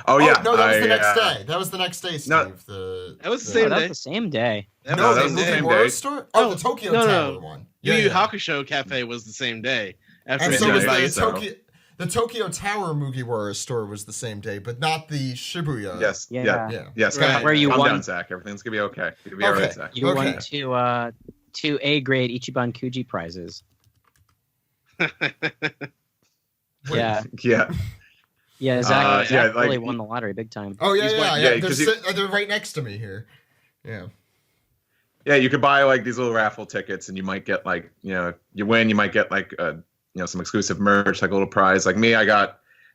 Oh yeah, no, that was the I, next day. That was the next day, Steve. No. That was the Oh, same that day. was the same day. That No, that the was the same Mugiwara day. store? Oh, the No, Tokyo no, Tower no. one. Yu Yu yeah. Hakusho Cafe was the same day. After And Yeah, so yeah, was yeah, the so. The Tokyo Tower Mugiwara store was the same day, but not the Shibuya. Yes, Yeah. yeah, yes. Right. Calm Where you calm won- down, Zach. Everything's gonna be okay. It's gonna be all Okay. right, Zach. You Okay. won two A grade Ichiban Kuji prizes. Wait. Yeah, Yeah. yeah. Zach yeah, really like- won the lottery big time. Oh yeah, He's yeah, like- yeah. yeah, 'cause They're right next to me here. Yeah. Yeah, you could buy like these little raffle tickets, and you might get like, you win, you might get like some exclusive merch, like a little prize. Like me,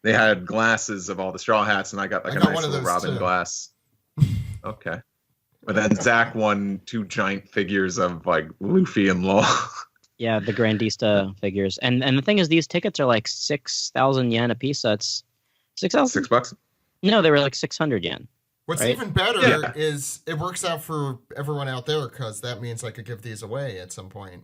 they had glasses of all the Straw Hats, and I got like I a got nice one of little those, Robin too. glass. Okay. But then Zach won 2 giant figures of like Luffy and Law. Yeah, the Grandista figures, and the thing is, these tickets are like 6,000 yen a piece. So that's 6,000. $6. No, they were like 600 yen. What's Right? even better Yeah. is it works out for everyone out there because that means I could give these away at some point.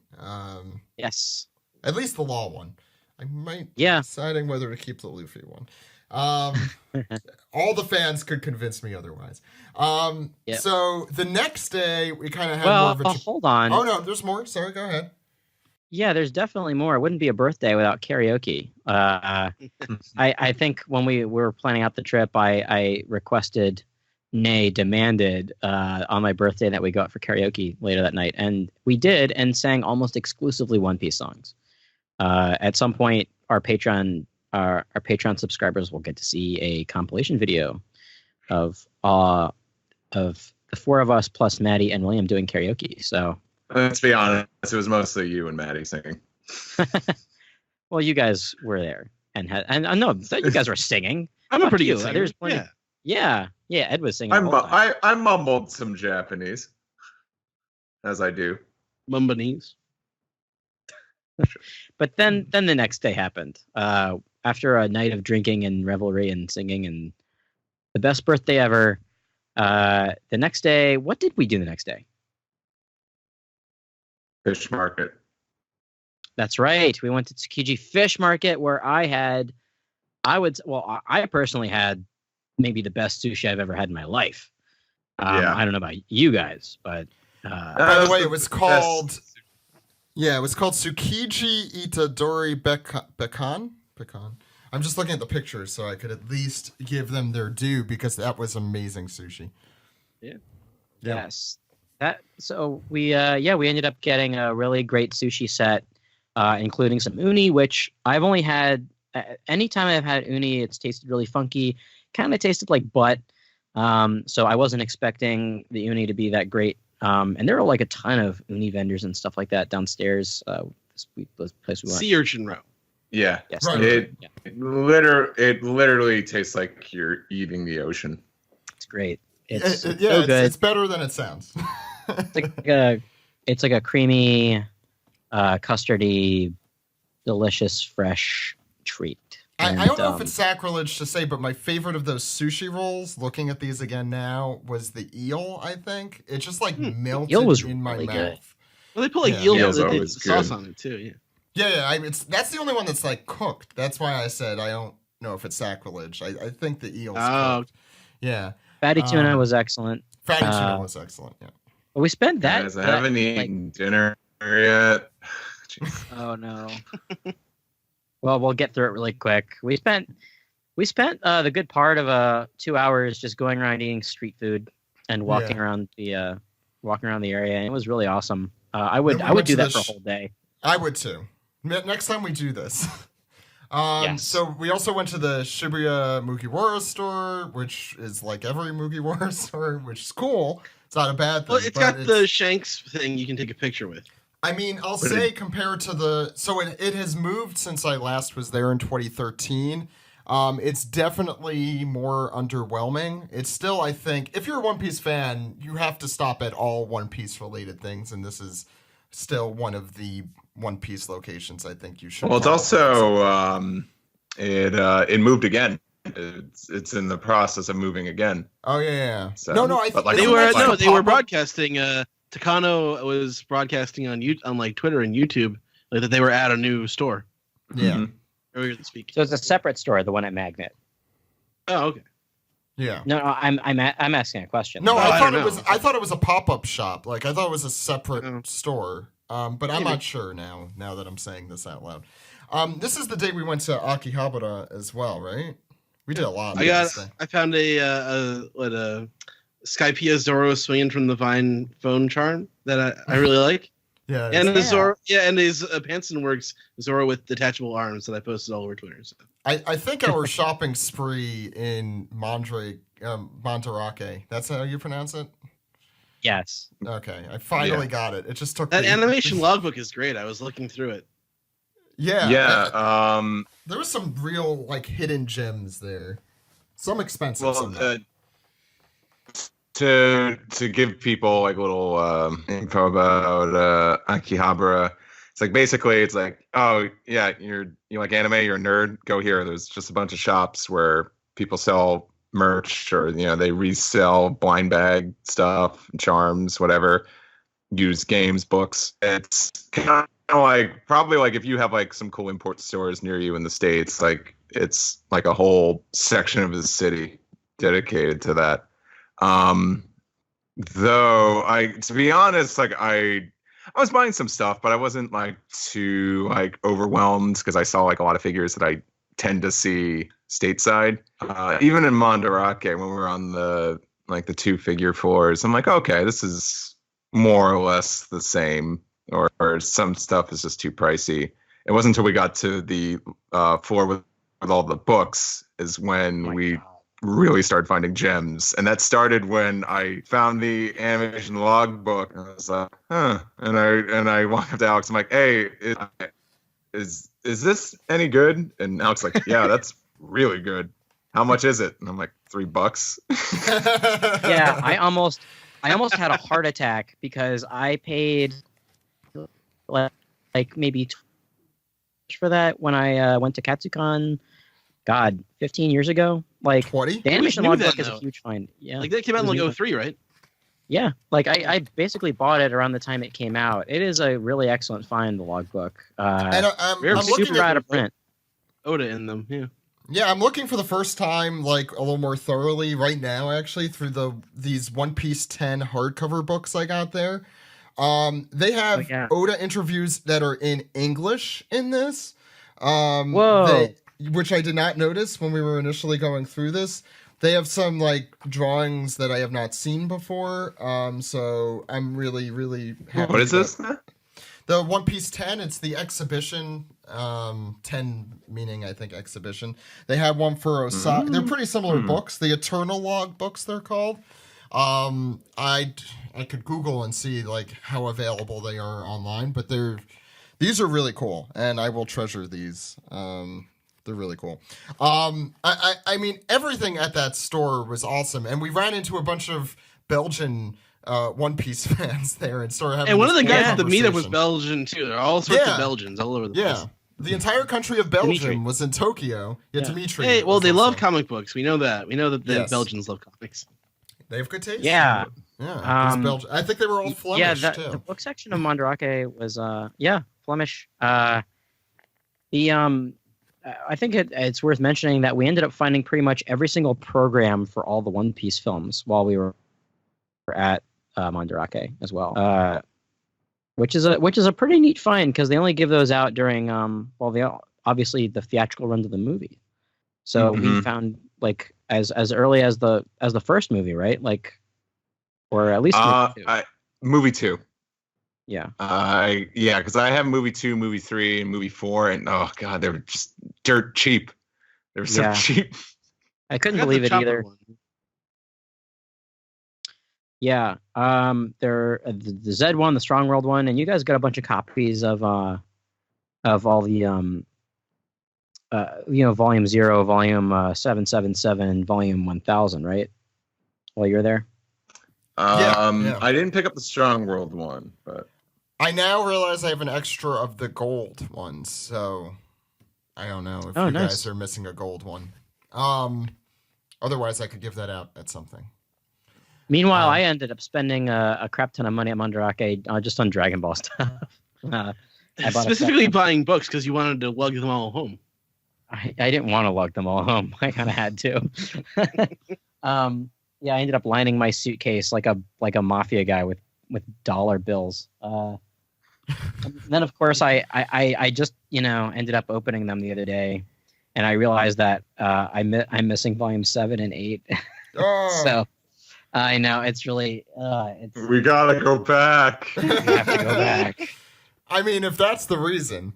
Yes. At least the Law one. I might Yeah. deciding whether to keep the Luffy one. All the fans could convince me otherwise. Yep. So the next day we kind of had more Well, of a. hold on. Oh no, there's more. Sorry, go ahead. Yeah, there's definitely more. It wouldn't be a birthday without karaoke. I think when we were planning out the trip, I requested, nay, demanded on my birthday that we go out for karaoke later that night, and we did, and sang almost exclusively One Piece songs. At some point, our Patreon subscribers will get to see a compilation video of the 4 of us plus Maddie and William doing karaoke. So. Let's be honest, it was mostly you and Maddie singing. Well, you guys were there and no, you guys were singing. I'm a Fuck pretty you. good singer. There's plenty. Yeah. Yeah. Ed was singing. The whole time. I mumbled some Japanese, as I do. Mumbanese. But then the next day happened. After a night of drinking and revelry and singing and the best birthday ever. The next day, what did we do the next day? Fish market. That's right. We went to Tsukiji Fish Market where I personally had maybe the best sushi I've ever had in my life. Yeah. I don't know about you guys, but By the way, it was called. Yeah, it was called Tsukiji Itadori Bekan. I'm just looking at the pictures so I could at least give them their due because that was amazing sushi. Yeah. yes, we ended up getting a really great sushi set, including some uni, which I've only had. Anytime I've had uni, it's tasted really funky. Kind of tasted like butt. So I wasn't expecting the uni to be that great. And there were like a ton of uni vendors and stuff like that downstairs. This place we went. Sea urchin row. Yeah. Yes, Right. It literally tastes like you're eating the ocean. it's great. It's so it's good. it's better than it sounds. It's like a creamy, custardy, delicious, fresh treat. I don't know if it's sacrilege to say, but my favorite of those sushi rolls, looking at these again now, was the eel, I think. It just like melted Eel was in my really mouth. good. Well, they put like Yeah. eel Eel's they did always sauce good. on it too. Yeah. Yeah, that's the only one that's like cooked. That's why I said I don't know if it's sacrilege. I think the eel's Oh. cooked. Yeah. Fatty tuna Um, was excellent. Fatty tuna was excellent, yeah. But we spent that. Guys, I haven't eaten dinner yet. Jeez. Oh no. Well, we'll get through it really quick. We spent the good part of 2 hours just going around eating street food and walking around the area, and it was really awesome. I would Then we went do to that the for a whole day. I would too. Next time we do this. Yes. So we also went to the Shibuya Mugiwara store, which is like every Mugiwara store, which is cool. It's not a bad thing. Well, it's got the Shanks thing you can take a picture with. I mean, I'll say compared to the... So it has moved since I last was there in 2013. It's definitely more underwhelming. It's still, I think, if you're a One Piece fan, you have to stop at all One Piece related things, and this is still one of the One Piece locations I think you should. Well, it's also it moved again. It's in the process of moving again. Oh yeah. So, no, I but like, They were broadcasting. Takano was broadcasting on like Twitter and YouTube, like that they were at a new store. Yeah. Earlier this week. So it's a separate store, the one at Magnet. Oh, okay. Yeah. No, I'm asking a question. No, I thought it was a pop-up shop. Like I thought it was a separate store. But I'm not sure now that I'm saying this out loud. This is the day we went to Akihabara as well, right? We did a lot. I found a Skypea Zoro swinging from the Vine phone charm that I really like. Yeah. And the Zoro, and his Panson Works Zoro with detachable arms that I posted all over Twitter. So. I think our shopping spree in Mandarake, that's how you pronounce it? Yes. Okay, I finally got it. It just took that animation logbook is great. I was looking through it. Yeah. Yeah. There was some real like hidden gems there. Some expensive. Well, to give people like a little info about Akihabara, it's like basically it's like, oh yeah, you like anime, you're a nerd, go here. There's just a bunch of shops where people sell merch or they resell blind bag stuff, charms, whatever, used games, books. It's kind of like probably like if you have like some cool import stores near you in the States, like it's like a whole section of the city dedicated to that. Though to be honest, like I was buying some stuff, but I wasn't like too like overwhelmed because I saw like a lot of figures that I tend to see stateside. Even in Mandarake, when we were on the 2-figure floors, I'm like, okay, this is more or less the same, or some stuff is just too pricey. It wasn't until we got to the floor with all the books is when we really started finding gems, and that started when I found the animation logbook. And I was like, huh, and I walked up to Alex. I'm like, hey, is this any good? And Alex like, yeah, that's really good. How much is it? And I'm like, $3. Yeah, I almost had a heart attack because I paid like maybe for that when I went to Katsucon. God, 15 years ago. Like 20? The animation logbook is a huge find. Yeah, like that came out in like 2003, right? Yeah, like I basically bought it around the time it came out. It is a really excellent find, the logbook. And I'm super looking out of print. Oda in them, yeah. Yeah, I'm looking for the first time, like a little more thoroughly right now, actually, through these One Piece 10 hardcover books I got there. They have Oda interviews that are in English in this. Whoa. Which I did not notice when we were initially going through this. They have some like drawings that I have not seen before. So I'm really, really happy. What is this? The One Piece 10, it's the exhibition. 10 meaning I think exhibition. They have one for Osaka. They're pretty similar books. The Eternal Log books they're called. I could Google and see like how available they are online, but these are really cool, and I will treasure these. They're really cool. I mean, everything at that store was awesome, and we ran into a bunch of Belgian One Piece fans there and started having. And one of the guys at the conversation. meetup was Belgian too. There are all sorts of Belgians all over the place. Yeah, the entire country of Belgium Dimitri. was in Tokyo. Yeah, Dimitri. Hey, well, they was love also- comic books. We know that. We know that the Yes. Belgians love comics. They have good taste. Yeah. Yeah. I think they were all Flemish too. The book section of Mandarake was Flemish. I think it's worth mentioning that we ended up finding pretty much every single program for all the One Piece films while we were at Mandarake as well, which is a pretty neat find because they only give those out during obviously the theatrical runs of the movie. So we found like as early as the first movie, right? Like, or at least movie 2. Yeah. Yeah, because I have movie 2, movie 3, and movie 4, and oh god, they were just dirt cheap. They were so Yeah. cheap. I couldn't I got believe the it Chopper either. one. Yeah. There the Z one, the Strong World one, and you guys got a bunch of copies of all the Volume 0, Volume 777, Volume 1000, right? While you're there. Yeah. I didn't pick up the Strong World one, but I now realize I have an extra of the gold ones, so I don't know if Oh, you nice. guys are missing a gold one. Otherwise, I could give that out at something. Meanwhile, I ended up spending a crap ton of money at Mandarake just on Dragon Ball stuff. I bought Specifically buying books because you wanted to lug them all home. I didn't want to lug them all home. I kind of had to. Yeah, I ended up lining my suitcase like a mafia guy with dollar bills. Then of course I just ended up opening them the other day, and I realized that I'm missing Volume 7 and 8. Oh. So I know it's really we gotta go back. we have to go back. I mean, if that's the reason.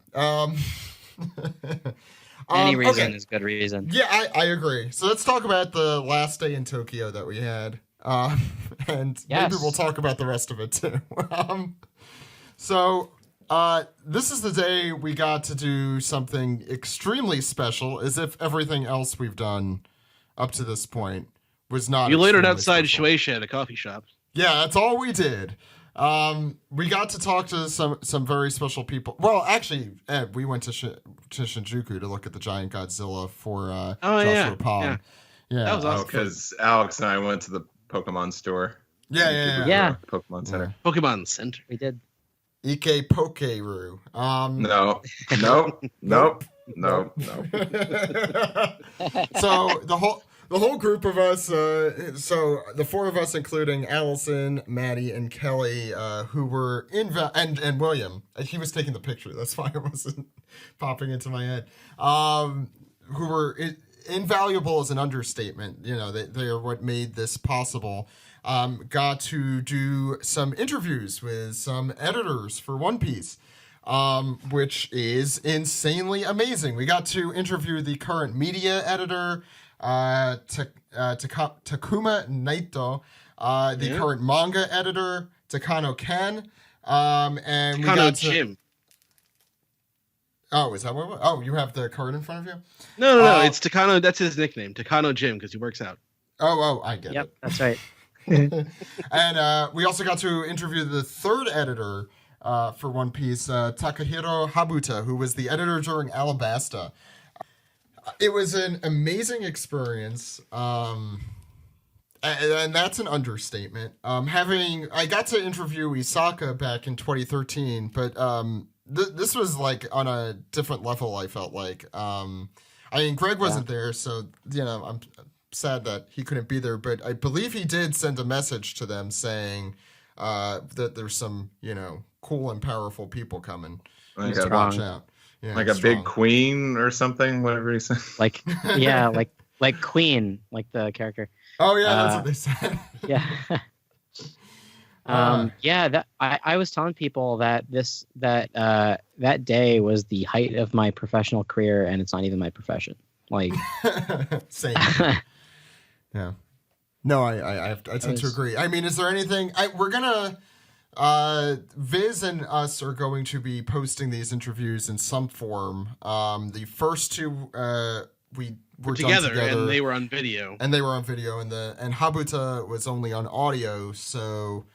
Any reason okay. is good reason. Yeah, I agree. So let's talk about the last day in Tokyo that we had. And Yes. maybe we'll talk about the rest of it too. So this is the day we got to do something extremely special, as if everything else we've done up to this point was not. You loitered extremely outside special. Shueisha at a coffee shop. Yeah, that's all we did. We got to talk to some very special people. Well, actually, Ed, we went to Shinjuku to look at the giant Godzilla for Joshua Pong. Yeah. That was awesome. Because Alex and I went to the Pokemon store. Yeah. Pokemon Center. Pokemon Center. We did. Ike Pokeru. No. Nope. So the whole group of us, so the four of us, including Allison, Maddie, and Kelly, who were and William. He was taking the picture. That's why it wasn't popping into my head. Who were invaluable is an understatement. They are what made this possible. Got to do some interviews with some editors for One Piece, which is insanely amazing. We got to interview the current media editor, Takuma Naito, the current manga editor, Takano Ken, and we got to... Jim. Oh, is that what it was? Oh, you have the card in front of you? No, it's Takano. That's his nickname, Takano Jim, because he works out. Oh, I get it. Yep, that's right. And we also got to interview the third editor for One Piece, Takahiro Habuta, who was the editor during Alabasta. It was an amazing experience, and that's an understatement. I got to interview Isaka back in 2013, but this was like on a different level. I felt like, Greg wasn't there, so I'm sad that he couldn't be there. But I believe he did send a message to them saying that there's some cool and powerful people coming. Like to watch out. Yeah, like a strong. big queen or something, whatever he said. Like Queen, like the character. Oh yeah, that's what they said. Yeah. That I was telling people that that day was the height of my professional career, and it's not even my profession. Like, same. Yeah. No, I tend to agree. I mean, is there anything we're gonna Viz and us are going to be posting these interviews in some form. The first two we were together, done together, and they were on video. and Habuta was only on audio, so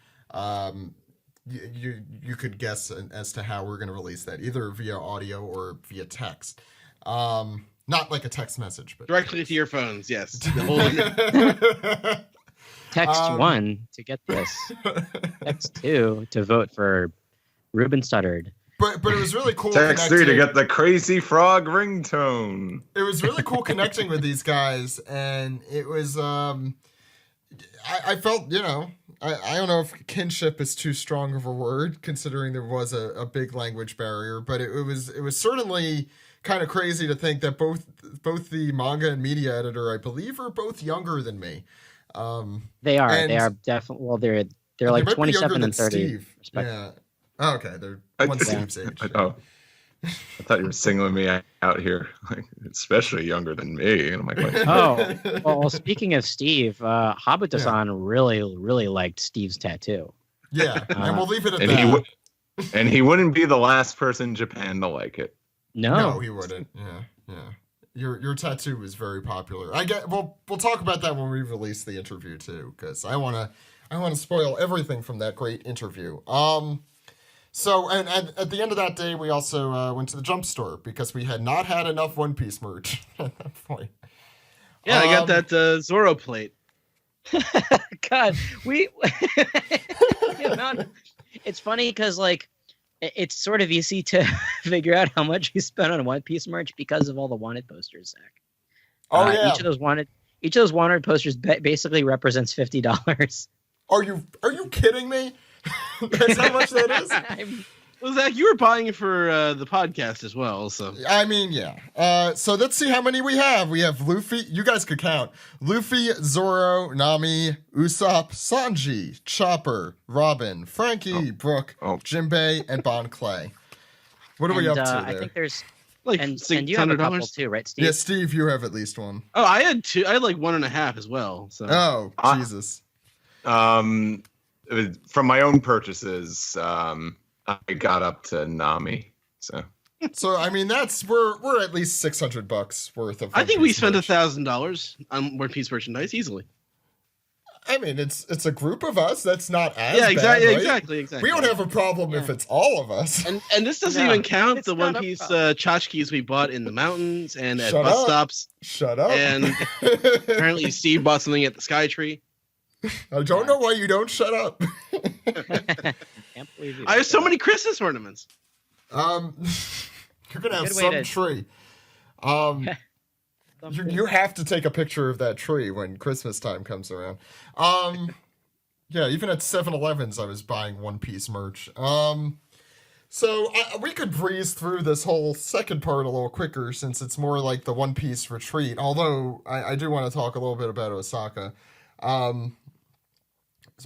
you could guess as to how we're going to release that, either via audio or via text. Not like a text message, but Directly to your phones, yes. The whole text 1 to get this. Text 2 to vote for Ruben Studdard. But it was really cool. Text 3 to get the crazy frog ringtone. It was really cool connecting with these guys, and it was I felt, I don't know if kinship is too strong of a word, considering there was a big language barrier, but it was certainly kind of crazy to think that both the manga and media editor, I believe, are both younger than me. They are definitely. Well, they're like 27 and 30. Steve. Yeah. Oh, okay, they're I- one Steve's age. Oh, I thought you were singling me out here, like, especially younger than me. And I'm like, what? Oh, well, speaking of Steve, Habata-san really liked Steve's tattoo. Yeah, and we'll leave it at And that. and he wouldn't be the last person in Japan to like it. No, he wouldn't. Yeah. Your tattoo was very popular. We'll talk about that when we release the interview too, because I wanna spoil everything from that great interview. So and at the end of that day, we also went to the Jump store because we had not had enough One Piece merch at that point. Yeah, I got that Zorro plate. God, the amount it's funny because like it's sort of easy to figure out how much you spent on One Piece merch because of all the wanted posters, Zach. Oh yeah, each of those wanted posters basically represents $50. Are you kidding me? That's how much that is. Well, Zach, you were buying it for the podcast as well, so. I mean, yeah. So let's see how many we have. We have Luffy. You guys could count. Luffy, Zoro, Nami, Usopp, Sanji, Chopper, Robin, Frankie, Brook, Jinbei, and Bon Clay. What are we up to there? I think there's like and you have a couple $600 too, right, Steve? Yeah, Steve, you have at least one. Oh, I had two. I had like 1.5 as well. So. Oh, Jesus. From my own purchases, I got up to Nami. So I mean, we're at least $600 worth of. I think we spent $1,000 on One Piece merchandise easily. I mean, it's a group of us. That's not as Yeah, exactly, bad, right? exactly. We don't have a problem if it's all of us. And this doesn't even count the One Piece tchotchkes we bought in the mountains and at bus stops. Shut up. And apparently Steve bought something at the Skytree. I don't know why you don't shut up. Can't believe you. I have so many Christmas ornaments. You're gonna have some tree. You have to take a picture of that tree when Christmas time comes around. Yeah, even at 7-Elevens, I was buying One Piece merch. So we could breeze through this whole second part a little quicker since it's more like the One Piece retreat. Although I do want to talk a little bit about Osaka.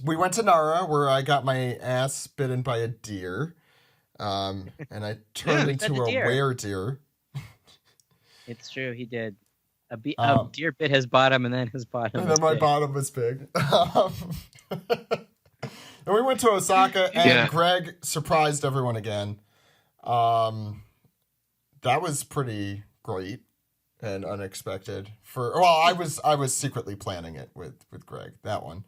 We went to Nara where I got my ass bitten by a deer. And I turned into a weredeer. It's true, he did. A deer bit his bottom, and then his bottom. And then my bottom was big. And we went to Osaka, and Greg surprised everyone again. That was pretty great and unexpected. I was secretly planning it with Greg. That one.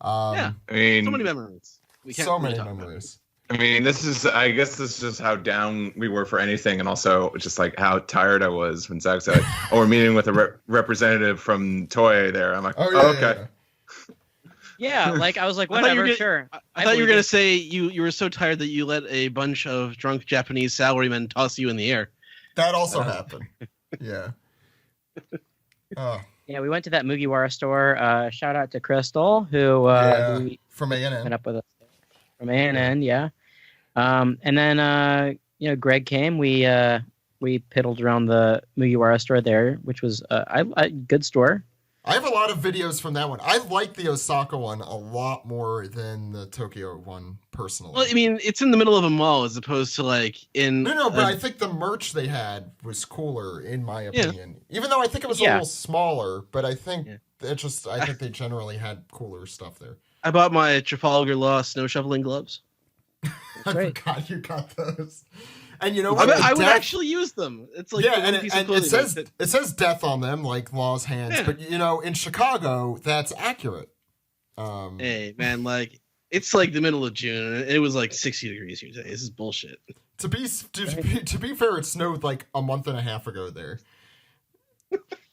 I mean, so many memories. Memories. I mean, I guess this is just how down we were for anything, and also just like how tired I was when Zach said, "Oh, we're meeting with a representative from Toei there." I'm like, okay. Yeah, like I was like, whatever, sure. I thought you were gonna say you were so tired that you let a bunch of drunk Japanese salarymen toss you in the air. That also happened. Yeah. Yeah, we went to that Mugiwara store. Shout out to Crystal, who from A&N went up with us from A&N. Yeah. And then Greg came. We piddled around the Mugiwara store there, which was a good store. I have a lot of videos from that one. I like the Osaka one a lot more than the Tokyo one, personally. Well, I mean, it's in the middle of a mall as opposed to like in... No, but I think the merch they had was cooler, in my opinion. Yeah. Even though I think it was a little smaller, but I think I think they generally had cooler stuff there. I bought my Trafalgar Law snow shoveling gloves. I forgot you got those. And you know what? I would actually use them. It's like and it says death on them, like Law's hands. Yeah. But in Chicago, that's accurate. Hey man, like it's like the middle of June, and it was like 60 degrees here today. This is bullshit. To be fair, it snowed like a month and a half ago there.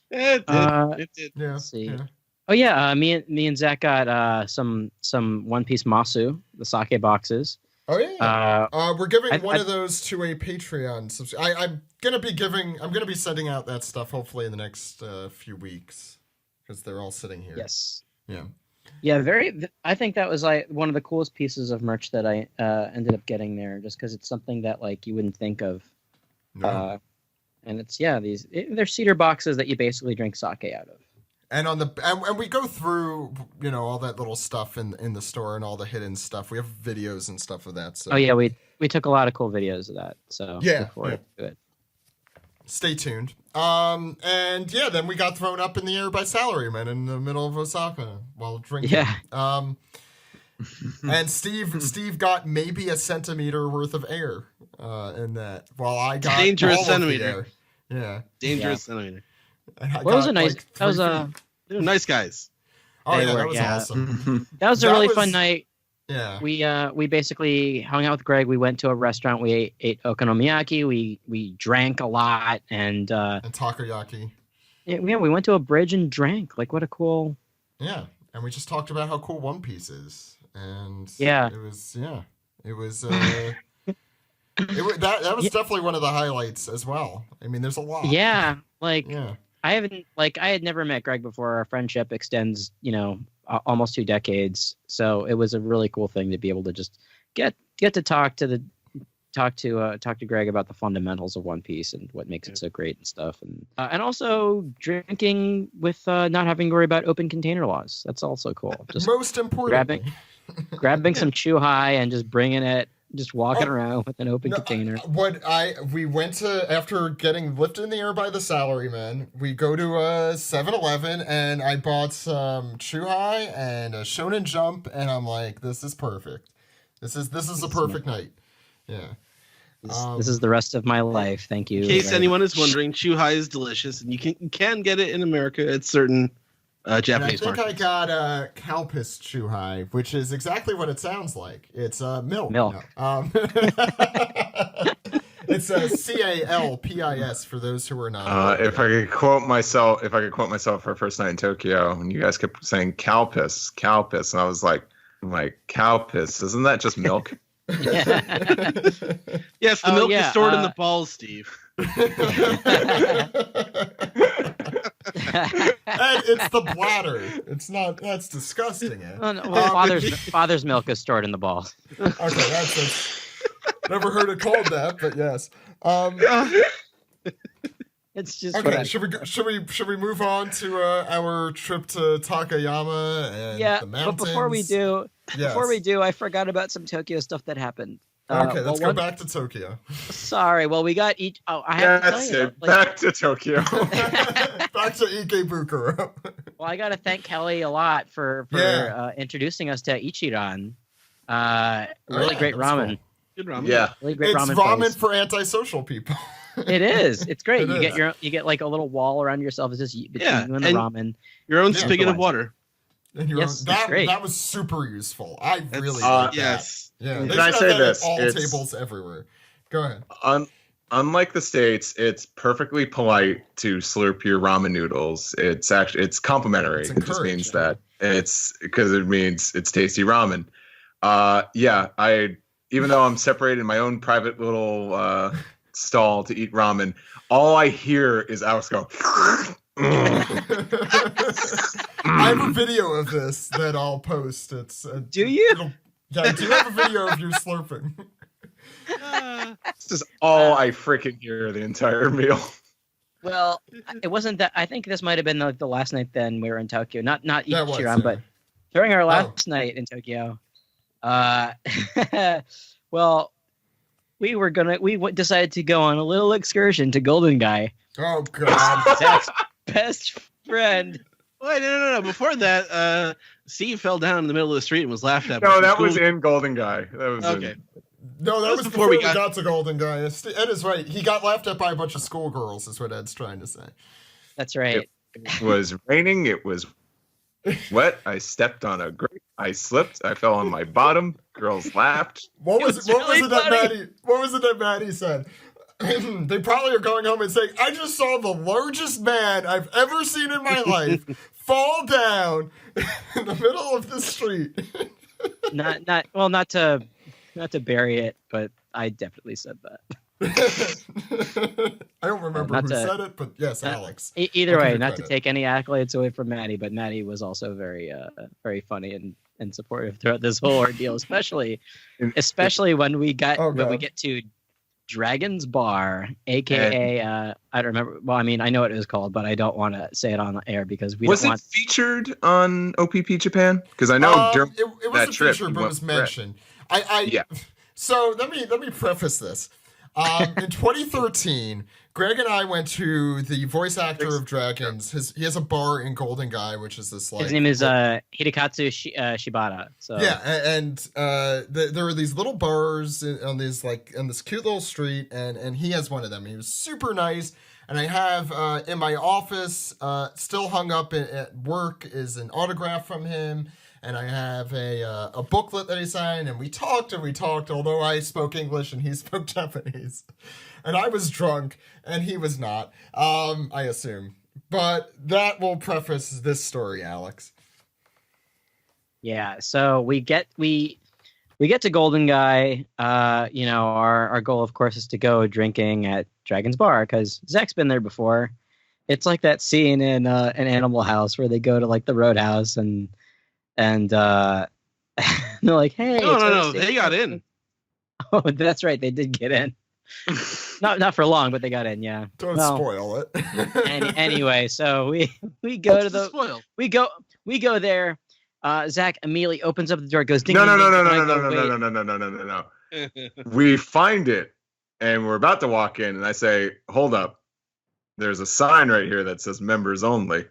It did. Yeah. Let's see. Yeah. Oh yeah, me and Zach got some One Piece Masu, the sake boxes. Oh yeah, we're giving one of those to a Patreon subscriber. I'm gonna be sending out that stuff hopefully in the next few weeks because they're all sitting here. Yes. Yeah. Yeah, I think that was like one of the coolest pieces of merch that I ended up getting there, just because it's something that like you wouldn't think of. No. And it's they're cedar boxes that you basically drink sake out of. And and we go through, all that little stuff in the store and all the hidden stuff. We have videos and stuff of that. So. Oh yeah, we took a lot of cool videos of that. So look forward to it. Stay tuned. And yeah, then we got thrown up in the air by salarymen in the middle of Osaka while drinking. Yeah. And Steve got maybe a centimeter worth of air in that, while I got dangerous all centimeter. Of the air. Yeah, dangerous centimeter. That was a nice. That was a. They're nice guys. Oh yeah, were, that was awesome. That was a really fun night. Yeah. We basically hung out with Greg. We went to a restaurant. We ate okonomiyaki. We drank a lot and takoyaki. Yeah, we went to a bridge and drank. Like, what a cool. Yeah, and we just talked about how cool One Piece is, and it was that was definitely one of the highlights as well. I mean, there's a lot. Yeah, I had never met Greg before. Our friendship extends, almost 2 decades. So it was a really cool thing to be able to just get to talk to Greg about the fundamentals of One Piece and what makes it so great and stuff. And also drinking with not having to worry about open container laws. That's also cool. Just most important. Grabbing some Chuhai and just bringing it. Just walking around with an open container. We went to, after getting lifted in the air by the salaryman, we go to a 7-Eleven and I bought some Chuhai and a Shonen Jump, and I'm like, this is perfect. This is a perfect night. Yeah. This is the rest of my life. Thank you. In case anyone is wondering, Chuhai is delicious, and you can get it in America at certain Japanese markets. I got a Calpis Chuhai, which is exactly what it sounds like. It's milk. Milk. No. It's a CALPIS for those who are not. If I could quote myself for First Night in Tokyo, and you guys kept saying Calpis, and I was like Calpis, isn't that just milk? Yes, the milk is stored in the balls, Steve. And it's the bladder. It's not. That's disgusting. Father's milk is stored in the balls. Okay, that's never heard it called that, but yes. It's just okay. Should we move on to our trip to Takayama and the mountains? But before we do, I forgot about some Tokyo stuff that happened. Okay, let's go back to Tokyo. Sorry. Well, we got each. Oh, I have to tell you. Back to Tokyo. Back to Ikebukuro. Well, I got to thank Kelly a lot for introducing us to Ichiran. Really great ramen. Cool. Good ramen. Yeah. Really great it's ramen. Ramen place. for antisocial people. It is. It's great. You get like a little wall around yourself. It's just between you and the ramen. Your own spigot of water. And that was super useful. I really like yes. that. Yeah. Can I say this? All tables everywhere. Go ahead. Unlike the States, it's perfectly polite to slurp your ramen noodles. It's complimentary. It just means that it means it's tasty ramen. Even though I'm separated in my own private little stall to eat ramen, all I hear is Alex go. I have a video of this that I'll post. Do you? I do have a video of you slurping. This is all I freaking hear the entire meal. Well, it wasn't that. I think this might have been the last night then we were in Tokyo. Not Ichiran, but during our last night in Tokyo. Well, we decided to go on a little excursion to Golden Guy. Oh God, Zach's best friend. Wait, no. Before that, Steve fell down in the middle of the street and was laughed at. No, that was in Golden Guy. That was okay. No, that was before we got to Golden Guy. Ed is right. He got laughed at by a bunch of schoolgirls, is what Ed's trying to say. That's right. It was raining. It was wet. I stepped on a grape. I slipped. I fell on my bottom. Girls laughed. What was it that Maddie said? They probably are going home and saying, I just saw the largest man I've ever seen in my life fall down in the middle of the street. not to bury it, but I definitely said that. I don't remember who said it, but yes, Alex. Either way, not to take any accolades away from Maddie, but Maddie was also very very funny and supportive throughout this whole ordeal, especially when we get to Dragon's Bar, aka I don't remember. Well, I mean, I know what it was called, but I don't want to say it on the air because we was don't it want. featured on OPP Japan? Because I know during it that wasn't trip, featured, you but it went was for it. mentioned. Yeah. So let me preface this. In 2013, Greg and I went to the voice actor of Dragons. He has a bar in Golden Guy, which is this like. His name is Hidekatsu Shibata. So yeah, and there were these little bars on this cute little street, and he has one of them. He was super nice, and I have in my office, still hung up at work, is an autograph from him. And I have a booklet that he signed, and we talked, although I spoke English and he spoke Japanese. And I was drunk, and he was not, I assume. But that will preface this story, Alex. yeah, so we get to Golden Guy. Our goal, of course, is to go drinking at Dragon's Bar because Zach's been there before. It's like that scene in an Animal House where they go to like the Roadhouse and they're like, "Hey, No, they got in. Oh, that's right, they did get in. not for long, but they got in. Yeah. Don't spoil it. Anyway, so we go to the spoil. we go there. Zach immediately opens up the door, goes ding. No. ding, ding, No. We find it, and we're about to walk in, and I say, "Hold up! There's a sign right here that says members only."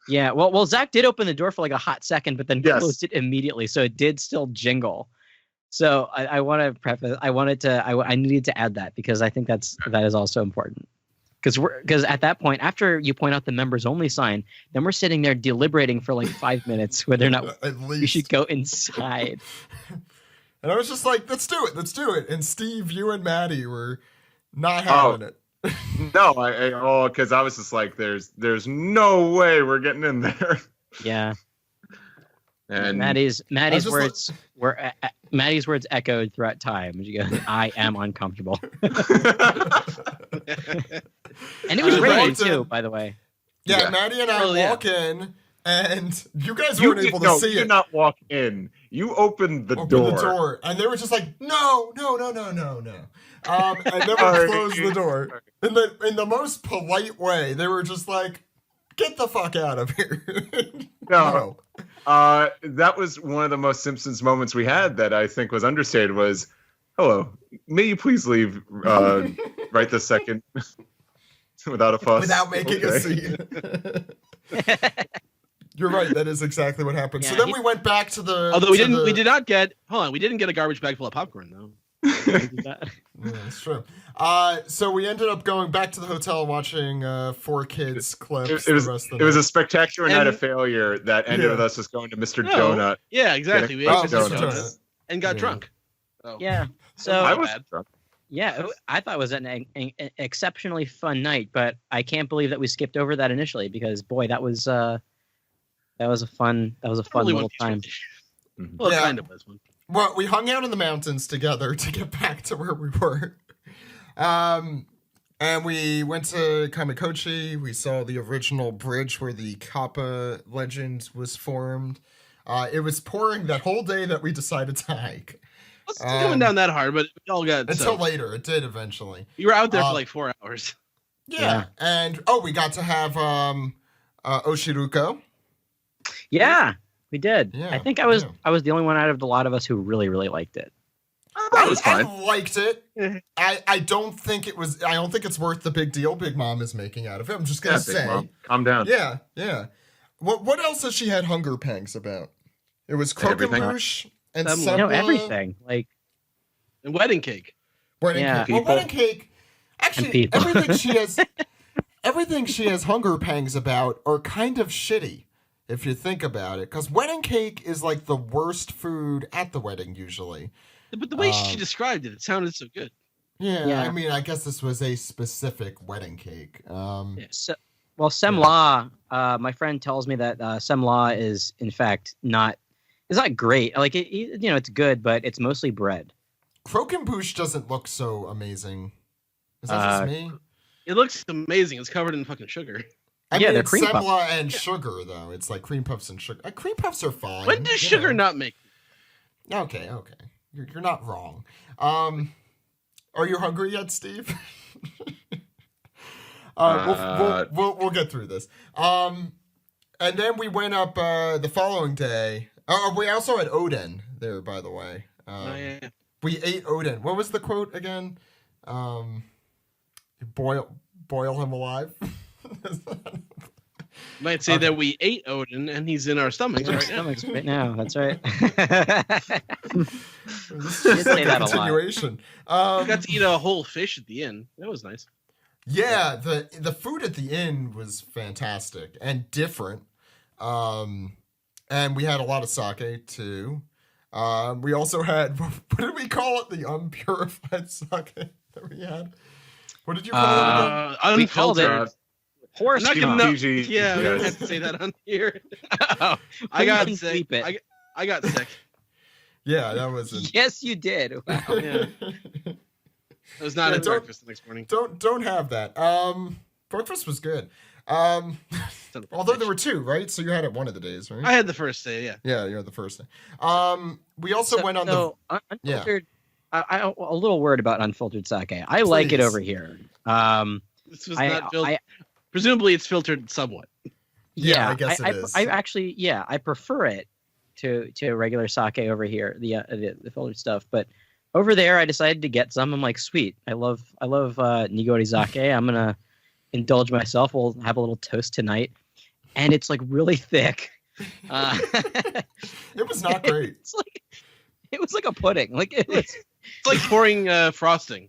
Yeah, well, Zach did open the door for like a hot second, but then Yes. closed it immediately, so it did still jingle. So I want to preface. I needed to add that because I think that is also important. Because at that point, after you point out the members only sign, then we're sitting there deliberating for like 5 minutes whether or not At least we should go inside. And I was just like, let's do it. And Steve, you and Maddie were not having it. No, because I was just like, there's no way we're getting in there. Yeah. And Maddie's words Maddie's words echoed throughout time. She goes, "I am uncomfortable," and it was raining too, by the way. Yeah, Maddie and I walk in, and you guys weren't able to see it. You did not walk in. You opened the door. And they were just like, no. And then we closed the door in the most polite way. They were just like, get the fuck out of here. No. That was one of the most Simpsons moments we had that I think was understated was, "Hello, may you please leave right this second without a fuss." Without making a scene. You're right, that is exactly what happened. Yeah, so then we went back to the... Although we didn't get a garbage bag full of popcorn, though. Yeah, that's true. So we ended up going back to the hotel and watching 4Kids clips. It was a spectacular night of failure that ended with us just going to Mr. Donut. Yeah, exactly. We ate Mr. Mr. Donut. And got drunk. Oh. Yeah. So I was drunk. yeah, I thought it was an exceptionally fun night, but I can't believe that we skipped over that initially because boy, that was a fun little time. Well, it kind of was one. Well, we hung out in the mountains together to get back to where we were. And we went to Kamikochi. We saw the original bridge where the Kappa legend was formed. It was pouring that whole day that we decided to hike. It's coming down that hard, but we all got... Until later. It did eventually. You were out there for like 4 hours. Yeah. And, we got to have Oshiruko. Yeah, we did. Yeah, I think I was the only one out of the lot of us who really, really liked it. That was fine. I liked it. I don't think it's worth the big deal Big Mom is making out of it. I'm just gonna say. Mom, calm down. Yeah. What else has she had hunger pangs about? It was croquembouche and everything. Like and wedding cake. Wedding cake. Actually, everything she has hunger pangs about are kind of shitty. If you think about it, because wedding cake is like the worst food at the wedding usually. But the way she described it sounded so good. Yeah, I mean, I guess this was a specific wedding cake. semla. My friend tells me that semla is in fact not great. Like it's good, but it's mostly bread. Croquembouche doesn't look so amazing. Is that just me? It looks amazing. It's covered in fucking sugar. I mean, they're it's cream semla puffs. and sugar, though. It's like cream puffs and sugar. Cream puffs are fine. When does sugar not make? Okay. You're not wrong. Are you hungry yet, Steve? We'll get through this. And then we went up the following day. We also had Odin there, by the way. Yeah. We ate Odin. What was the quote again? Boil him alive. Might say that we ate Odin and he's in our stomachs right now. That's right. This is like a continuation. We got to eat a whole fish at the inn. That was nice. Yeah, the food at the inn was fantastic and different. And we had a lot of sake too. We also had, what did we call it? The unpurified sake that we had. What did you call it? We called it horse Yeah, Yeah. we don't have to say that on here. I got sick. I got sick. Yeah, that wasn't. Yes, you did. Wow. Yeah. I was not at breakfast the next morning. Don't have that. Breakfast was good. Although there were two, right? So you had it one of the days, right? I had the first day, yeah. Yeah, you had the first day. We also went on unfiltered. A little word about unfiltered sake. I like it over here. This was not filtered. Presumably, it's filtered somewhat. Yeah, I guess it is. I actually, I prefer it to regular sake over here, the filtered stuff. But over there, I decided to get some. I'm like, sweet. I love nigori sake. I'm gonna indulge myself. We'll have a little toast tonight, and it's like really thick. It was not great. It was like a pudding. Like it's like pouring frosting.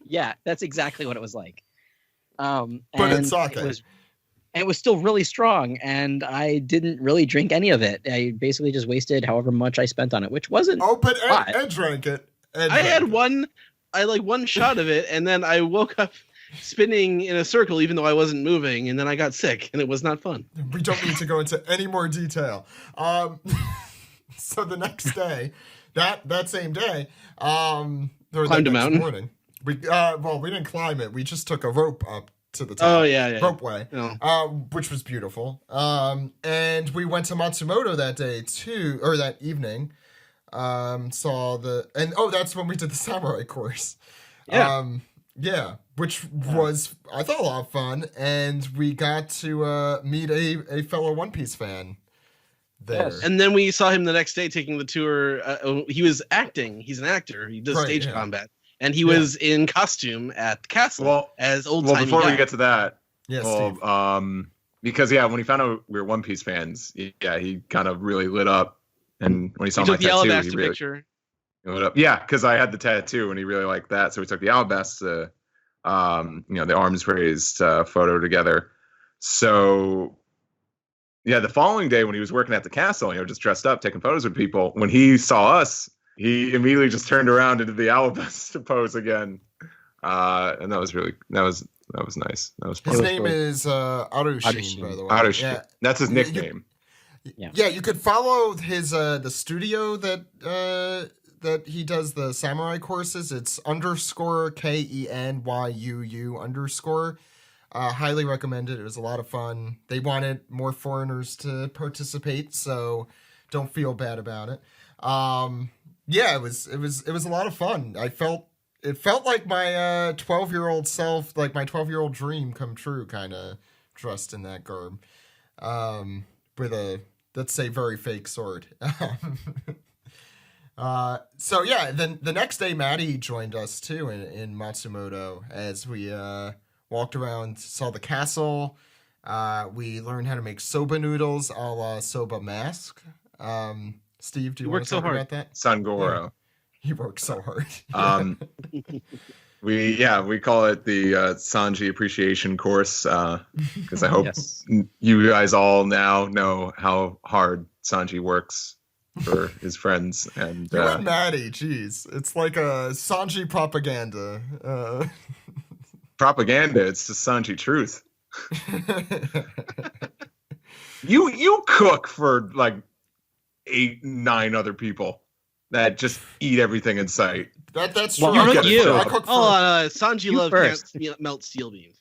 Yeah, that's exactly what it was like. But it's sake. It was still really strong, and I didn't really drink any of it. I basically just wasted however much I spent on it, which wasn't. Oh, but Ed drank it. I had one shot of it, and then I woke up spinning in a circle, even though I wasn't moving, and then I got sick, and it was not fun. We don't need to go into any more detail. So the next day, that same day, climbed a mountain. Morning, we didn't climb it. We just took a rope up to the top. Oh yeah. Ropeway, which was beautiful. And we went to Matsumoto that day too, or that evening. That's when we did the samurai course. Yeah. Which was, I thought, a lot of fun, and we got to meet a fellow One Piece fan there. Yes. And then we saw him the next day taking the tour. He was acting. He's an actor. He does stage combat. And he was in costume at the castle as old-timey guy. Before we get to that, Steve. because when he found out we were One Piece fans, he kind of really lit up. And when he saw my tattoo, he really picture. Lit up. Yeah, because I had the tattoo, and he really liked that. So we took the Alabasta, the arms raised photo together. So, the following day when he was working at the castle, just dressed up, taking photos with people, when he saw us, he immediately just turned around into the Alabasta pose again. And that was nice. That was fun. His name is Arushin, by the way. Arushin. Yeah. That's his nickname. Yeah, you could follow his the studio that he does the samurai courses. It's _KENYUU_. Highly recommend it. It was a lot of fun. They wanted more foreigners to participate, so don't feel bad about it. It was a lot of fun. It felt like my 12-year-old self, like my 12-year-old dream come true, kind of dressed in that garb, with a, let's say, very fake sword. Then the next day, MAJI joined us too in Matsumoto as we walked around, saw the castle. We learned how to make soba noodles a la soba mask. Steve, do you want to talk about that? Sangoro. Yeah. He worked so hard. We call it the Sanji appreciation course because I hope you guys all now know how hard Sanji works for his friends. And you and Maddie, geez, it's like a Sanji propaganda. Propaganda. It's just Sanji truth. You cook for like 8-9 other people that just eat everything in sight. That's true. I cook for Sanji loves melt steel beans.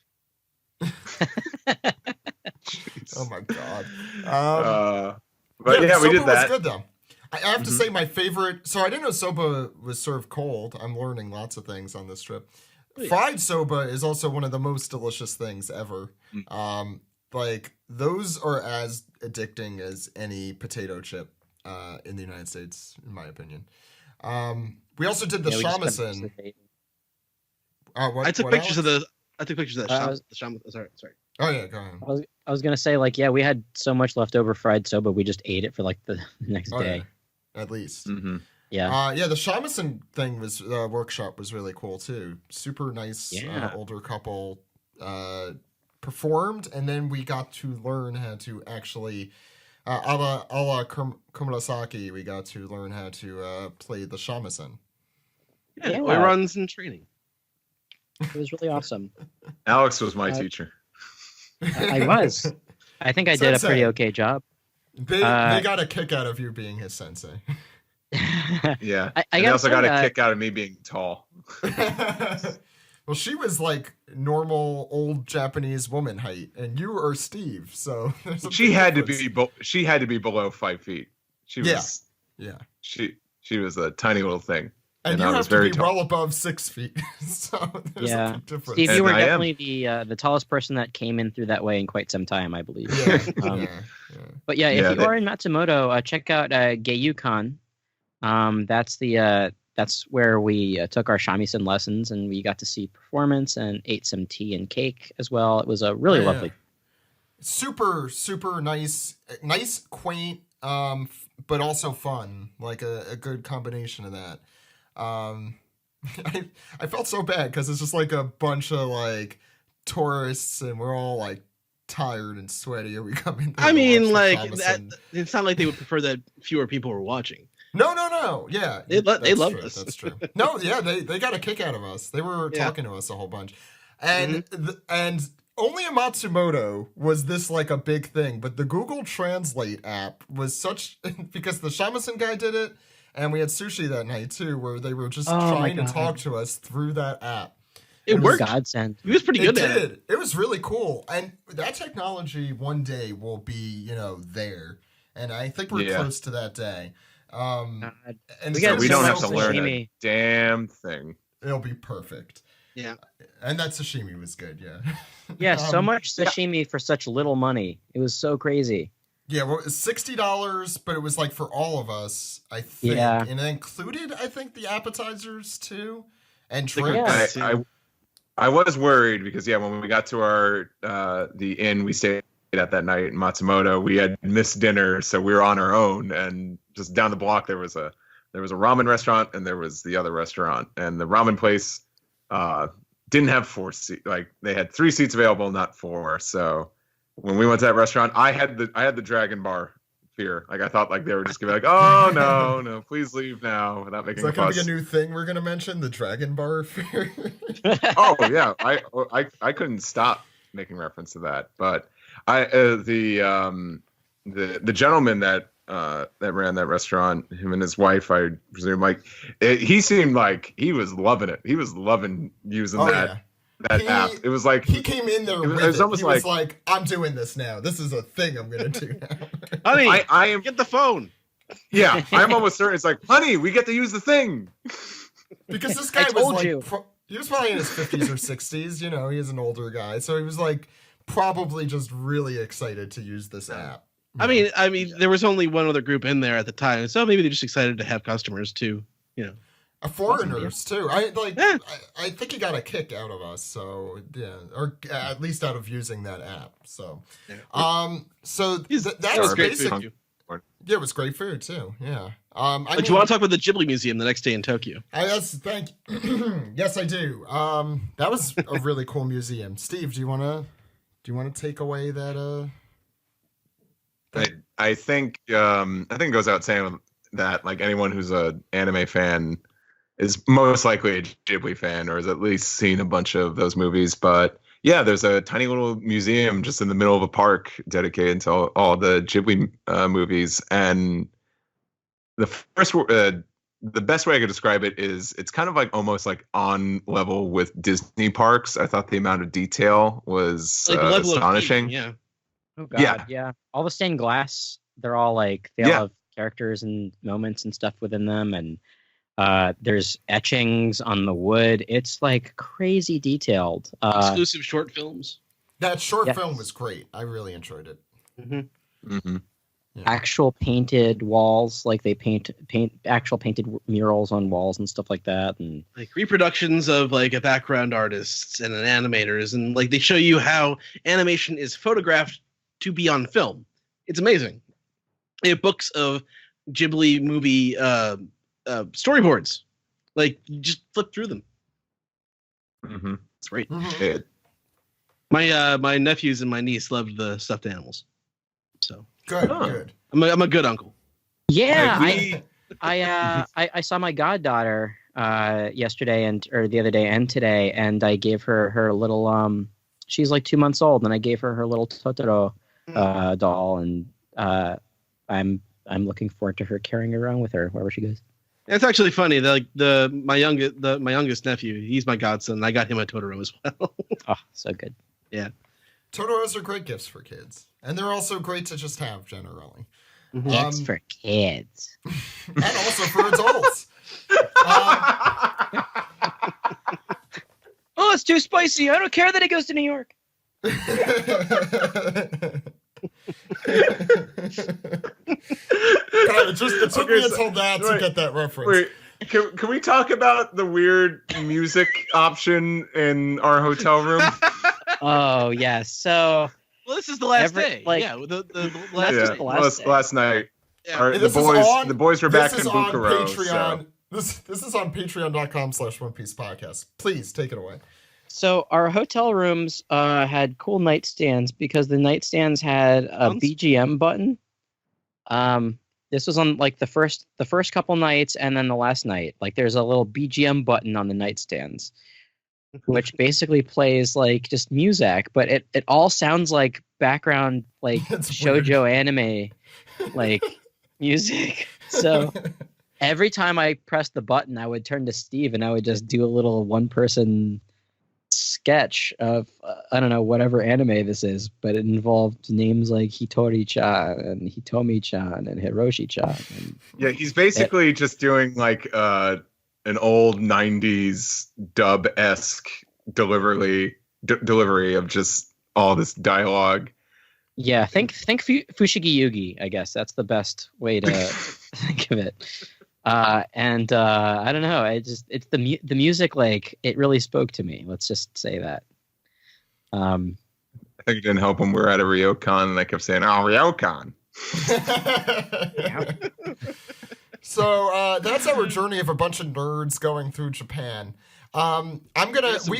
Oh my god. But we did that. Was good though. I have to say my favorite. So I didn't know soba was served cold. I'm learning lots of things on this trip. Fried soba is also one of the most delicious things ever. Like those are as addicting as any potato chip in the United States, in my opinion. We also did the shamisen. I took pictures of that. Sorry. Oh yeah, go ahead. I was gonna say, like, yeah, we had so much leftover fried soba, we just ate it for like the next day. Yeah. At least. Yeah. The shamisen thing was workshop was really cool too. Super nice older couple performed, and then we got to learn how to actually a la Komurasaki, we got to learn how to play the shamisen. Yeah, we runs and training. It was really awesome. Alex was my teacher. I was. I think I did a pretty okay job. They got a kick out of you being his sensei. Yeah. I also got a kick out of me being tall. Well, she was like normal old Japanese woman height, and you are Steve, so she had to be below 5 feet. She was she was a tiny little thing. And you have to be well above 6 feet. So there's a big difference. Steve, you were definitely the tallest person that came in through that way in quite some time, I believe. But if you are in Matsumoto, check out Geiyukan. That's where we took our shamisen lessons, and we got to see performance and ate some tea and cake as well. It was a really lovely. Super, super nice, quaint, but also fun. Like a good combination of that. I felt so bad because it's just like a bunch of like tourists, and we're all like tired and sweaty, and we come in. I mean, like that. It's not like they would prefer that fewer people were watching. No. Yeah, they loved us. That's true. No, yeah, they got a kick out of us. They were talking to us a whole bunch, and and only in Matsumoto was this like a big thing. But the Google Translate app was such because the shamisen guy did it. And we had sushi that night too, where they were just trying to talk to us through that app. It worked. Godsend. He was pretty good at it. It was really cool. And that technology one day will be, there. And I think we're close to that day. And so we don't have to learn a damn thing. It'll be perfect. Yeah. And that sashimi was good, yeah. Yeah, so much sashimi for such little money. It was so crazy. Yeah, well, it was $60, but it was like for all of us, I think. Yeah. And it included, I think, the appetizers too. And drinks. I was worried because, when we got to our the inn we stayed at that night in Matsumoto, we had missed dinner, so we were on our own. And just down the block, there was a ramen restaurant, and there was the other restaurant. And the ramen place didn't have 4 seats. Like, they had 3 seats available, not 4. So when we went to that restaurant, I had the dragon bar fear. Like, I thought like they were just gonna be like, oh no, please leave now without making a fuss. Is that gonna be a new thing we're gonna mention? The dragon bar fear? Oh yeah, I couldn't stop making reference to that. But the gentleman that ran that restaurant, him and his wife, I presume, he seemed like he was loving it. He was loving using that app. It was like he came in there. It was almost like, I'm doing this now. This is a thing I'm gonna do now. Honey, I am. Get the phone. Yeah, I'm almost certain it's like, honey, we get to use the thing. Because this guy was like, he was probably in his 50s or 60s. He is an older guy, so he was like probably just really excited to use this app. I mean, there was only one other group in there at the time, so maybe they're just excited to have customers too. Foreigners too. I think he got a kick out of us. So or at least out of using that app. So, so that was basic. Yeah, it was great food too. Yeah. But you want to talk about the Ghibli Museum the next day in Tokyo? Thank you. Yes, I do. That was a really cool museum. Steve, do you want to take away that? I think it goes out saying that like anyone who's a anime fan is most likely a Ghibli fan, or has at least seen a bunch of those movies. But yeah, there's a tiny little museum just in the middle of a park dedicated to all the Ghibli movies. And the best way I could describe it is it's kind of like almost like on level with Disney parks. I thought the amount of detail was astonishing. Yeah. Oh god, yeah. All the stained glass, they're all like all have characters and moments and stuff within them, and there's etchings on the wood. It's like crazy detailed. Exclusive short films. That short Yes. film was great. I really enjoyed it. Mm-hmm. Actual painted walls, like they paint actual painted murals on walls and stuff like that, and Like reproductions of like a background artists and an animators, and like they show you how animation is photographed to be on film. It's amazing. They have books of Ghibli movie storyboards. Like you just flip through them. Mm-hmm. It's great. Mhm. My nephews and my niece loved the stuffed animals. So Good, Oh. good. I'm a good uncle. yeah, Like, I saw my goddaughter yesterday or the other day and today, and I gave her little she's like 2 months old, and I gave her little Totoro doll, and I'm looking forward to her carrying her around with her wherever she goes. It's actually funny. My youngest nephew, he's my godson. I got him a Totoro as well. Oh, so good. Totoros are great gifts for kids, and they're also great to just have generally, It's for kids. and also for adults. Oh, it's too spicy. I don't care that it goes to New York. God, it took me Okay, until that to wait, get that reference. Wait, can we talk about the weird music option in our hotel room? Oh yeah. So Well, this is the last Every- day. like- yeah, the just last Yeah, day. the last day. last night. Yeah. Our- And the this is boys, on- the boys were back This in is on Bucharest. Patreon. So. This is on patreon.com/One Piece Podcast. Please take it away. So our hotel rooms had cool nightstands because the nightstands had a Sounds- BGM button. This was on like the first couple nights, and then the last night. Like there's a little BGM button on the nightstands, which basically plays like just music, but it all sounds like background like It's shoujo anime like music. So every time I pressed the button, I would turn to Steve and I would just do a little one-person sketch of I don't know whatever anime this is, but it involved names like Hitori-chan and Hitomi-chan and Hiroshi-chan. And Yeah, he's basically just doing like an old '90s dub-esque delivery of just all this dialogue. yeah, think Fushigi Yugi. I guess that's the best way to think of it. And I don't know. It's the music, like it really spoke to me. Let's just say that. I think it didn't help when we were at a Ryokan and I kept saying, "Oh, Ryokan." So that's our journey of a bunch of nerds going through Japan. I'm gonna Some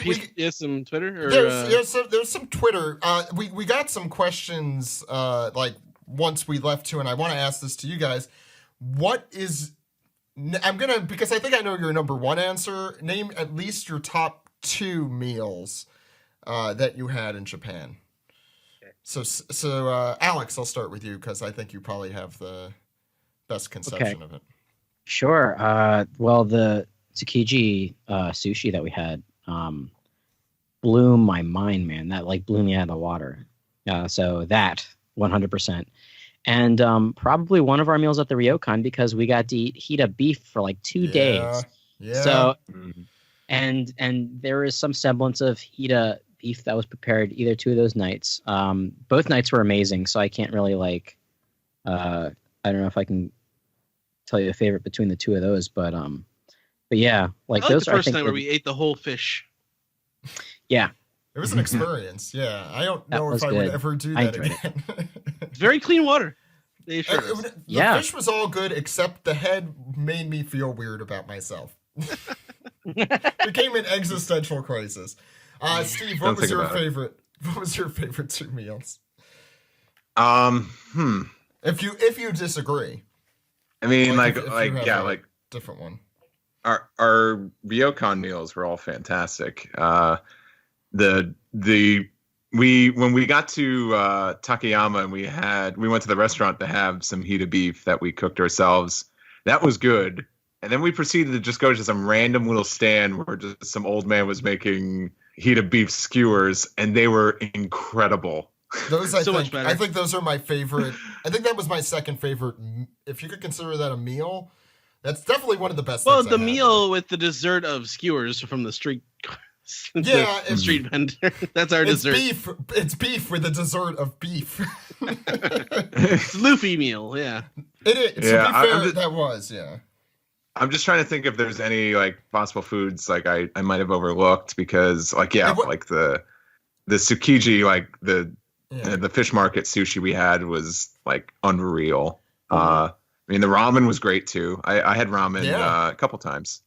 Twitter or there's some Twitter. We got some questions like once we left too, and I want to ask this to you guys. What is because I think I know your number one answer. Name at least your top 2 meals that you had in Japan. So Alex, I'll start with you because I think you probably have the best conception of it. Sure. Well, the Tsukiji sushi that we had blew my mind, man. That like blew me out of the water. So that 100%. And probably one of our meals at the Ryokan because we got to eat Hita beef for like 2 days. Yeah. So Mhm. and there is some semblance of Hita beef that was prepared either 2 of those nights. Both nights were amazing, so I can't really like I don't know if I can tell you a favorite between the 2 of those, but yeah, like I like those the are I first think night where the- we ate the whole fish. yeah. It was an experience. Yeah. I don't That know if was I would good. ever do I that enjoyed it. again. Very clean water. They assured us. The Yeah. fish was all good except the head made me feel weird about myself. Became an existential crisis. Steve, Don't think about it. favorite? What was your favorite 2 meals? Hmm. If you disagree, I mean, Like, if you have yeah, a- like different one. our Ryokan meals were all fantastic. When we got to Takayama and we went to the restaurant to have some Hita beef that we cooked ourselves. That was good. And then we proceeded to just go to some random little stand where just some old man was making Hita beef skewers, and they were incredible. Those So much better. I think those are my favorite. I think that was my second favorite. If you could consider that a meal, that's definitely one of the best. Well, things the I had meal there. with the dessert of skewers from the street. Yeah, the street vendor. That's our It's dessert. beef. It's beef with a dessert of beef. It's Luffy meal. Yeah. It is. Yeah, to be fair, I'm just- that was yeah. I'm just trying to think if there's any like possible foods like I might have overlooked because like like the tsukiji, like the fish market sushi we had was like unreal. I mean the ramen was great too. I had ramen a couple times.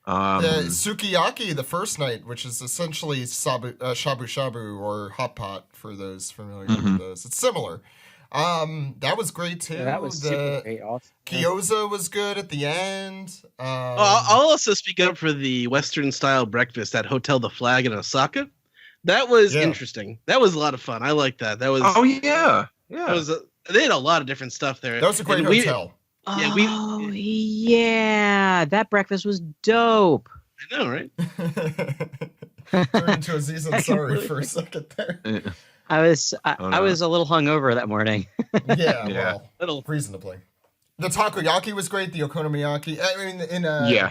The sukiyaki the first night, which is essentially shabu shabu or hot pot for those familiar with those. It's similar. That was great too. Yeah, that was super great. Awesome. Gyoza was good at the end. I'll also speak up for the Western style breakfast at Hotel the Flag in Osaka. That was interesting. That was a lot of fun. I like that. That was. Oh yeah, That was. They had a lot of different stuff there. That was a great hotel. Yeah, that breakfast was dope. I know, right? Turned into Aziz Ansari for a second there. I was a little hungover that morning. Well, reasonably. The takoyaki was great. The okonomiyaki. I mean,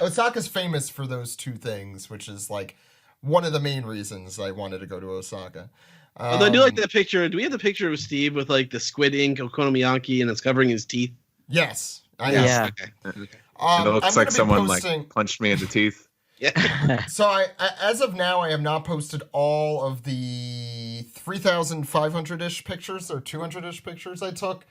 Osaka's famous for those two things, which is like one of the main reasons I wanted to go to Osaka. Although I do like that picture. Do we have the picture of Steve with like the squid ink okonomiyaki and it's covering his teeth? Yes. Yeah. Okay. It looks like someone like punched me in the teeth. Yeah. So I, as of now, I have not posted all of the 3,500-ish pictures or 200-ish pictures I took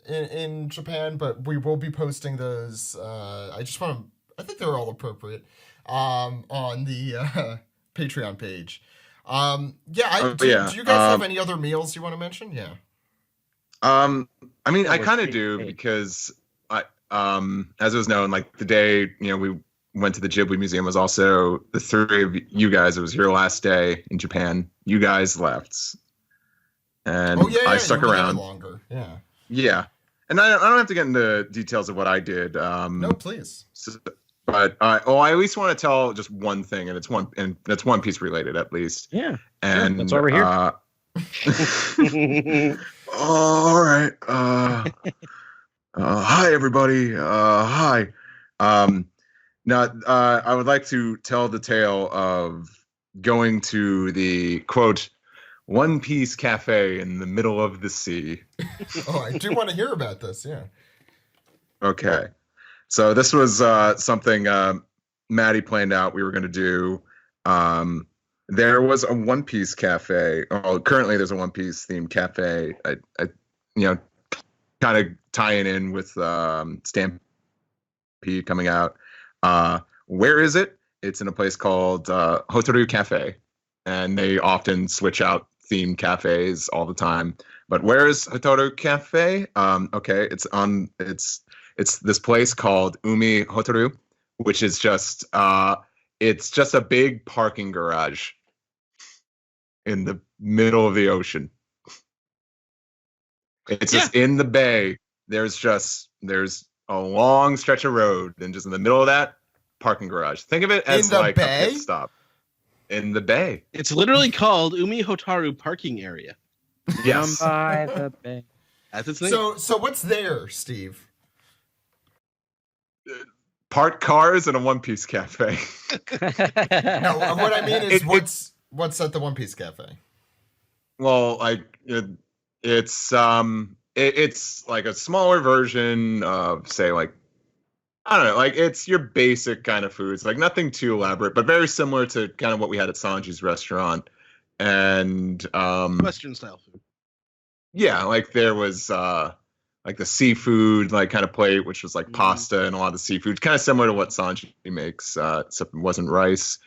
in Japan, but we will be posting those. I think they're all appropriate on the Patreon page. Do you guys have any other meals you want to mention? Yeah. I mean, I kind of do because as it was known, like the day, we went to the Ghibli Museum was also the three of you guys. It was your last day in Japan. You guys left, and I stuck around longer. Yeah. Yeah, and I don't have to get into details of what I did. No, please. But I at least want to tell just one thing, and it's One Piece related at least. Yeah. And that's why we're here. All right. Hi, everybody. Hi. Now, I would like to tell the tale of going to the, quote, One Piece Cafe in the middle of the sea. Oh, I do want to hear about this, yeah. Okay. So this was something Maddie planned out we were going to do. There was a One Piece cafe. Oh, currently there's a One Piece themed cafe. I kind of tying in with Stampede coming out. Where is it? It's in a place called Hotaru Cafe, and they often switch out themed cafes all the time. But where is Hotaru Cafe? Okay, it's this place called Umi Hotaru, which is just it's just a big parking garage in the middle of the ocean. It's just in the bay. There's a long stretch of road, and just in the middle of that, parking garage. Think of it as like a pit stop in the bay. It's literally called Umi Hotaru Parking Area. Yes. By the bay. That's its name. So what's there, Steve? Parked cars and a One Piece cafe. No, what I mean is what's at the One Piece cafe? Well, like it's like a smaller version of, say, like, I don't know, like it's your basic kind of foods, like nothing too elaborate, but very similar to kind of what we had at Sanji's restaurant. And Western style food. Yeah, like there was like the seafood like kind of plate, which was like pasta and a lot of the seafood, kind of similar to what Sanji makes, except it wasn't rice.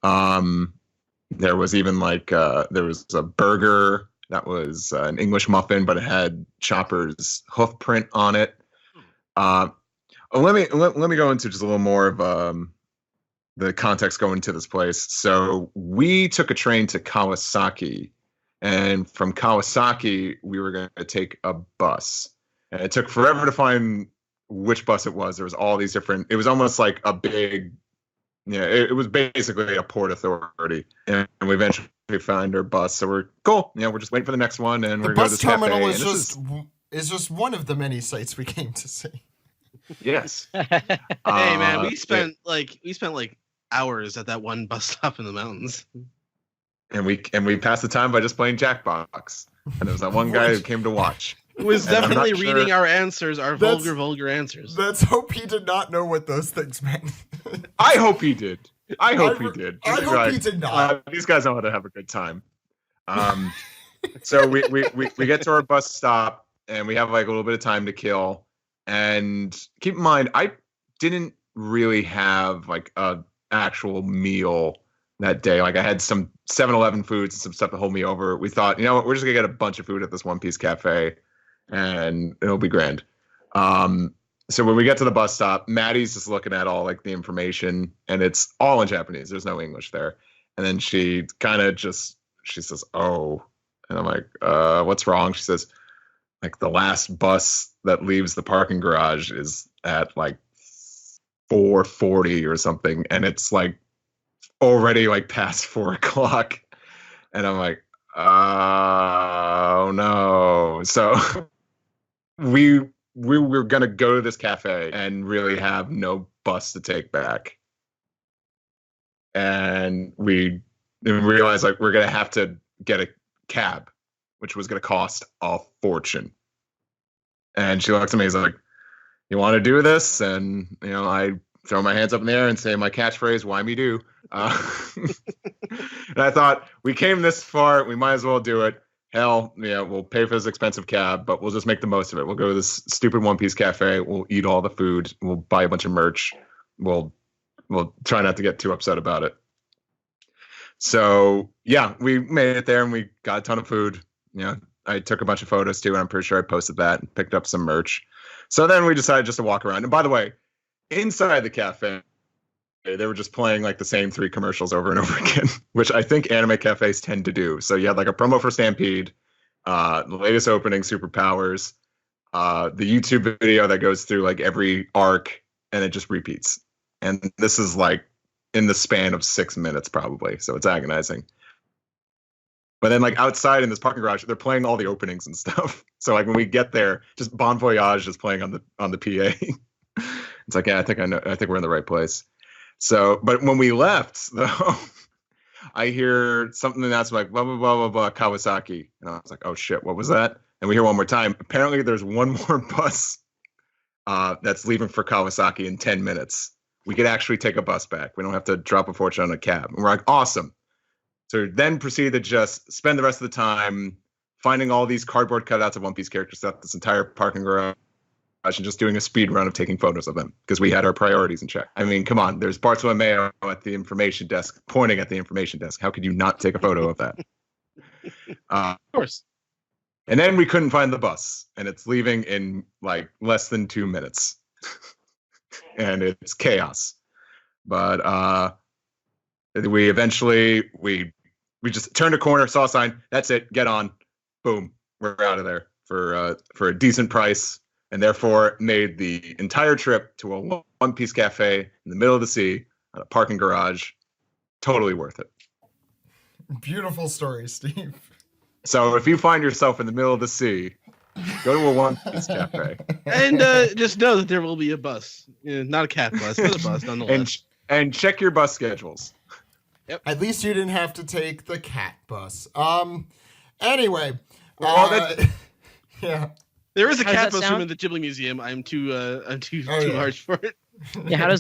There was even like there was a burger that was an English muffin, but it had Chopper's hoof print on it. Let me go into just a little more of the context going to this place. So we took a train to Kawasaki, and from Kawasaki we were going to take a bus, and it took forever to find which bus it was. There was all these different. It was almost like a big, it was basically a port authority, and we eventually find our bus. So we're cool. We're just waiting for the next one, and The we're going to bus this cafe. terminal And is just one of the many sites we came to see. Yes. Hey man, we spent like hours at that one bus stop in the mountains. And we passed the time by just playing Jackbox. And there was that one guy who came to watch. Who was And I'm definitely not reading sure- our answers, our vulgar answers. Let's hope he did not know what those things meant. I hope he did. I hope he did. I hope he did not. These guys know how to have a good time. So we get to our bus stop, and we have like a little bit of time to kill. And keep in mind, I didn't really have like a actual meal that day. Like I had some 7-Eleven foods and some stuff to hold me over. We thought, what, we're just gonna get a bunch of food at this One Piece cafe, and it'll be grand. So when we get to the bus stop, Maddie's just looking at all like the information, and it's all in Japanese. There's no English there. And then she kind of she says, "Oh," and I'm like, "What's wrong?" She says, "Like the last bus that leaves the parking garage is at like 4:40 or something, and it's like already like past 4 o'clock." And I'm like, "Oh no!" So we were gonna go to this cafe and really have no bus to take back, and we realized like we're gonna have to get a cab, which was gonna cost a fortune. And she looks at me and is like, "You want to do this?" And I throw my hands up in the air and say my catchphrase, "Why me do?" And I thought, we came this far, we might as well do it. Hell, we'll pay for this expensive cab, but we'll just make the most of it. We'll go to this stupid One Piece cafe. We'll eat all the food. We'll buy a bunch of merch. We'll try not to get too upset about it. So yeah, we made it there and we got a ton of food. I took a bunch of photos too, and I'm pretty sure I posted that and picked up some merch. So then we decided just to walk around. And by the way, inside the cafe, they were just playing like the same 3 commercials over and over again, which I think anime cafes tend to do. So you had like a promo for Stampede, the latest opening, Superpowers, the YouTube video that goes through like every arc, and it just repeats. And this is like in the span of 6 minutes probably, so it's agonizing. But then like outside in this parking garage, they're playing all the openings and stuff. So like when we get there, just Bon Voyage is playing on the PA. It's like, yeah, I think we're in the right place. So, but when we left, though, I hear something that's like blah blah blah blah blah Kawasaki, and I was like, oh shit, what was that? And we hear one more time. Apparently, there's one more bus that's leaving for Kawasaki in 10 minutes. We could actually take a bus back. We don't have to drop a fortune on a cab. And we're like, awesome. So then proceeded to just spend the rest of the time finding all these cardboard cutouts of One Piece characters throughout this entire parking garage and just doing a speed run of taking photos of them because we had our priorities in check. I mean, come on, there's Bartolo Mayo at the information desk pointing at the information desk. How could you not take a photo of that? Of course. And then we couldn't find the bus, and it's leaving in like less than 2 minutes. And it's chaos. But we eventually we just turned a corner, saw a sign, that's it, get on, boom, we're out of there for a decent price, and therefore made the entire trip to a One Piece cafe in the middle of the sea at a parking garage totally worth it. Beautiful story, Steve. So if you find yourself in the middle of the sea, go to a One Piece cafe. And just know that there will be a bus. Not a cat bus, but a bus nonetheless. And check your bus schedules. Yep. At least you didn't have to take the cat bus. Anyway. Yeah. There is a How does cat that bus room sound? in the Ghibli Museum. I'm too yeah. large for it. Yeah,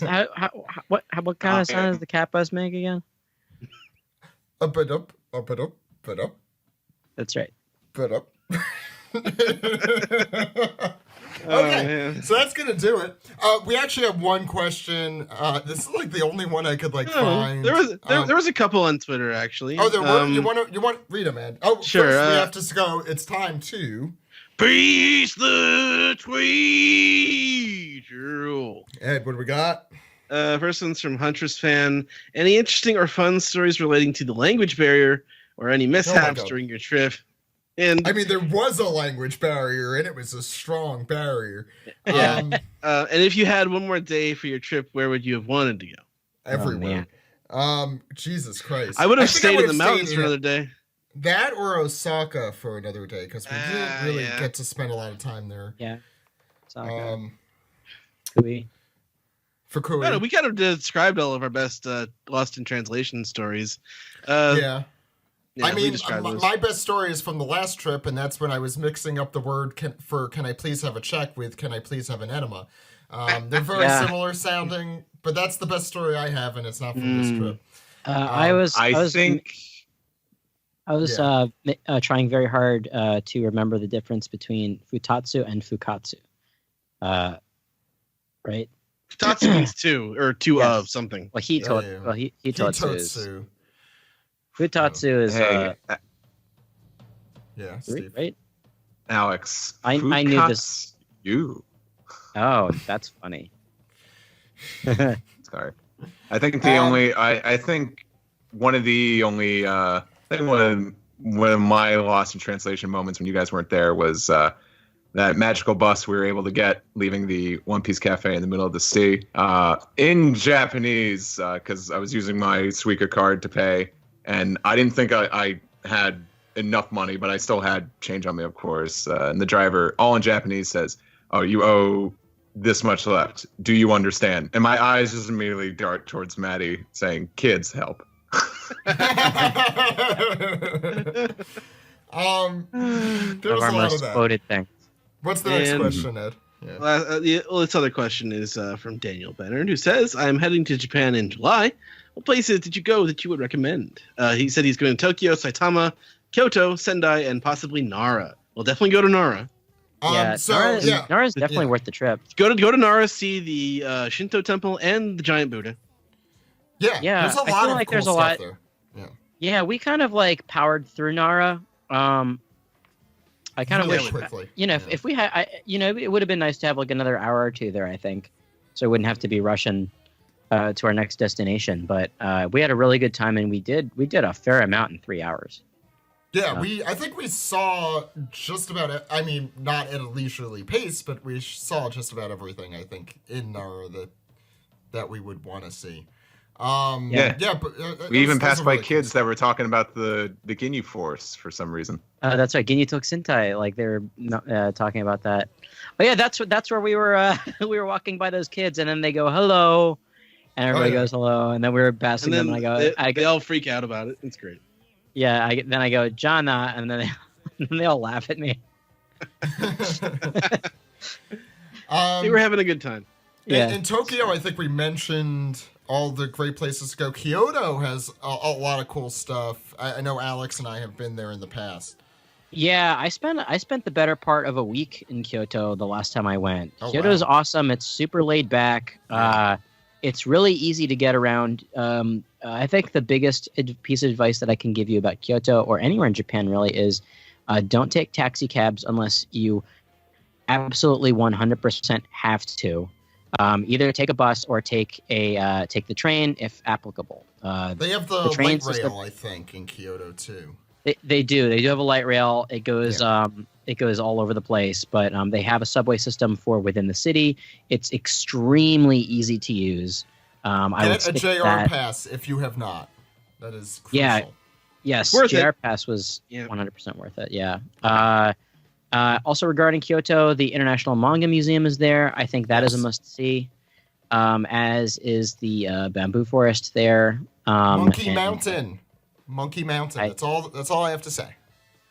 what kind of sound does the cat bus make again? Up and up, up and up, but up, That's right. but up. Oh, Okay, man. so that's gonna do it. We actually have one question. This is like the only one I could find. There was a couple on Twitter actually. Oh, there were. You want to read them, man? Oh, Sure, First, we have to go. It's time to. Peace the tweet. Ed, what do we got? First one's from Huntress fan. Any interesting or fun stories relating to the language barrier or any mishaps God. during your trip? And I mean, there was a language barrier, and it was a strong barrier. Yeah. And if you had one more day for your trip, where would you have wanted to go? Everywhere. Jesus Christ. I would have think stayed in the would've mountains stayed for another day. That or Osaka for another day, because we didn't really Yeah. get to spend a lot of time there. Yeah. For Kui. No, we kind of described all of our best Lost in Translation stories. Yeah. I we mean, described those. my best story is from the last trip, and that's when I was mixing up the word can I please have a check with can I please have an enema. They're very similar sounding, but that's the best story I have, and it's not from this trip. I was trying very hard to remember the difference between futatsu and fukatsu. Right? Futatsu means two, or two Yes. of something. Well, hitatsu is. Hitotsu. Futatsu is. Yeah, Steve. Right? Alex. I knew this. You. Oh, that's funny. Sorry. I think the only. I think one of the only. I think one of my Lost in Translation moments when you guys weren't there was that magical bus we were able to get leaving the One Piece Cafe in the middle of the sea in Japanese because I was using my Suica card to pay, and I didn't think I had enough money, but I still had change on me, of course. And the driver, all in Japanese, says, "Oh, you owe this much left. Do you understand?" And my eyes just immediately dart towards Maddie, saying, "Kids, help." There's Of our a lot most of that. quoted thing. What's the next And- question, Ed? Yeah. This other question is from Daniel Bennard, who says, "I'm heading to Japan in July. What places did you go that you would recommend?" He said he's going to Tokyo, Saitama, Kyoto, Sendai, and possibly Nara. We'll definitely go to Nara. Nara's definitely worth the trip. Go to Nara, see the Shinto temple and the giant Buddha. Yeah, Yeah, there's a I lot feel of like cool there's a stuff lot- there. Yeah, we kind of powered through Nara. I kind of Really wish, quickly. if we had, it would have been nice to have another hour or two there. I think, so I wouldn't have to be rushing to our next destination. But we had a really good time, and we did a fair amount in 3 hours. Yeah, I think we saw just about. I mean, not at a leisurely pace, but we saw just about everything. I think in Nara that we would want to see. But We even passed by kids that were talking about the Ginyu Force for some reason. That's right, Ginyu Tokusentai. They were talking about that. Oh yeah, that's where we were. We were walking by those kids, and then they go hello, and everybody goes hello, and then we were passing them, and they all freak out about it. It's great. Yeah, then I go Jana, and then they all laugh at me. We were having a good time. Yeah. In Tokyo, I think we mentioned all the great places to go. Kyoto has a lot of cool stuff. I know Alex and I have been there in the past. Yeah, I spent the better part of a week in Kyoto the last time I went. Oh, Kyoto's wow. awesome. It's super laid back. It's really easy to get around. I think the biggest piece of advice that I can give you about Kyoto or anywhere in Japan really is don't take taxi cabs unless you absolutely 100% have to. Either take a bus or take the train if applicable. They have the train light system- rail, I think, in Kyoto too. They do have a light rail. It goes all over the place, but they have a subway system for within the city. It's extremely easy to use. I would Get a stick to JR that. pass if you have not. That is crucial. Yeah. Yes, Worth JR it. Pass was Yeah. 100% worth it. Yeah. Also regarding Kyoto, the International Manga Museum is there. I think that is a must see. As is the bamboo forest there. Monkey and Mountain. That's all I have to say.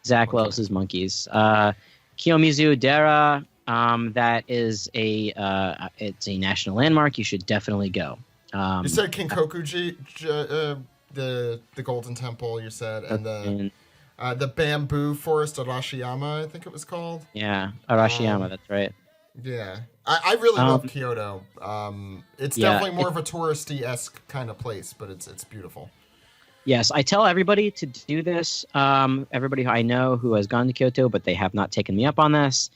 Zach loves his monkeys. Kiyomizu Dera. That is it's a national landmark. You should definitely go. You said Kinkokuji, the Golden Temple. You said, and the bamboo forest of Arashiyama, I think it was called. Yeah, Arashiyama. That's right. Yeah, I really love Kyoto. It's definitely more of a touristy-esque kind of place, but it's beautiful. Yes, I tell everybody to do this. Everybody who I know who has gone to Kyoto, but they have not taken me up on this.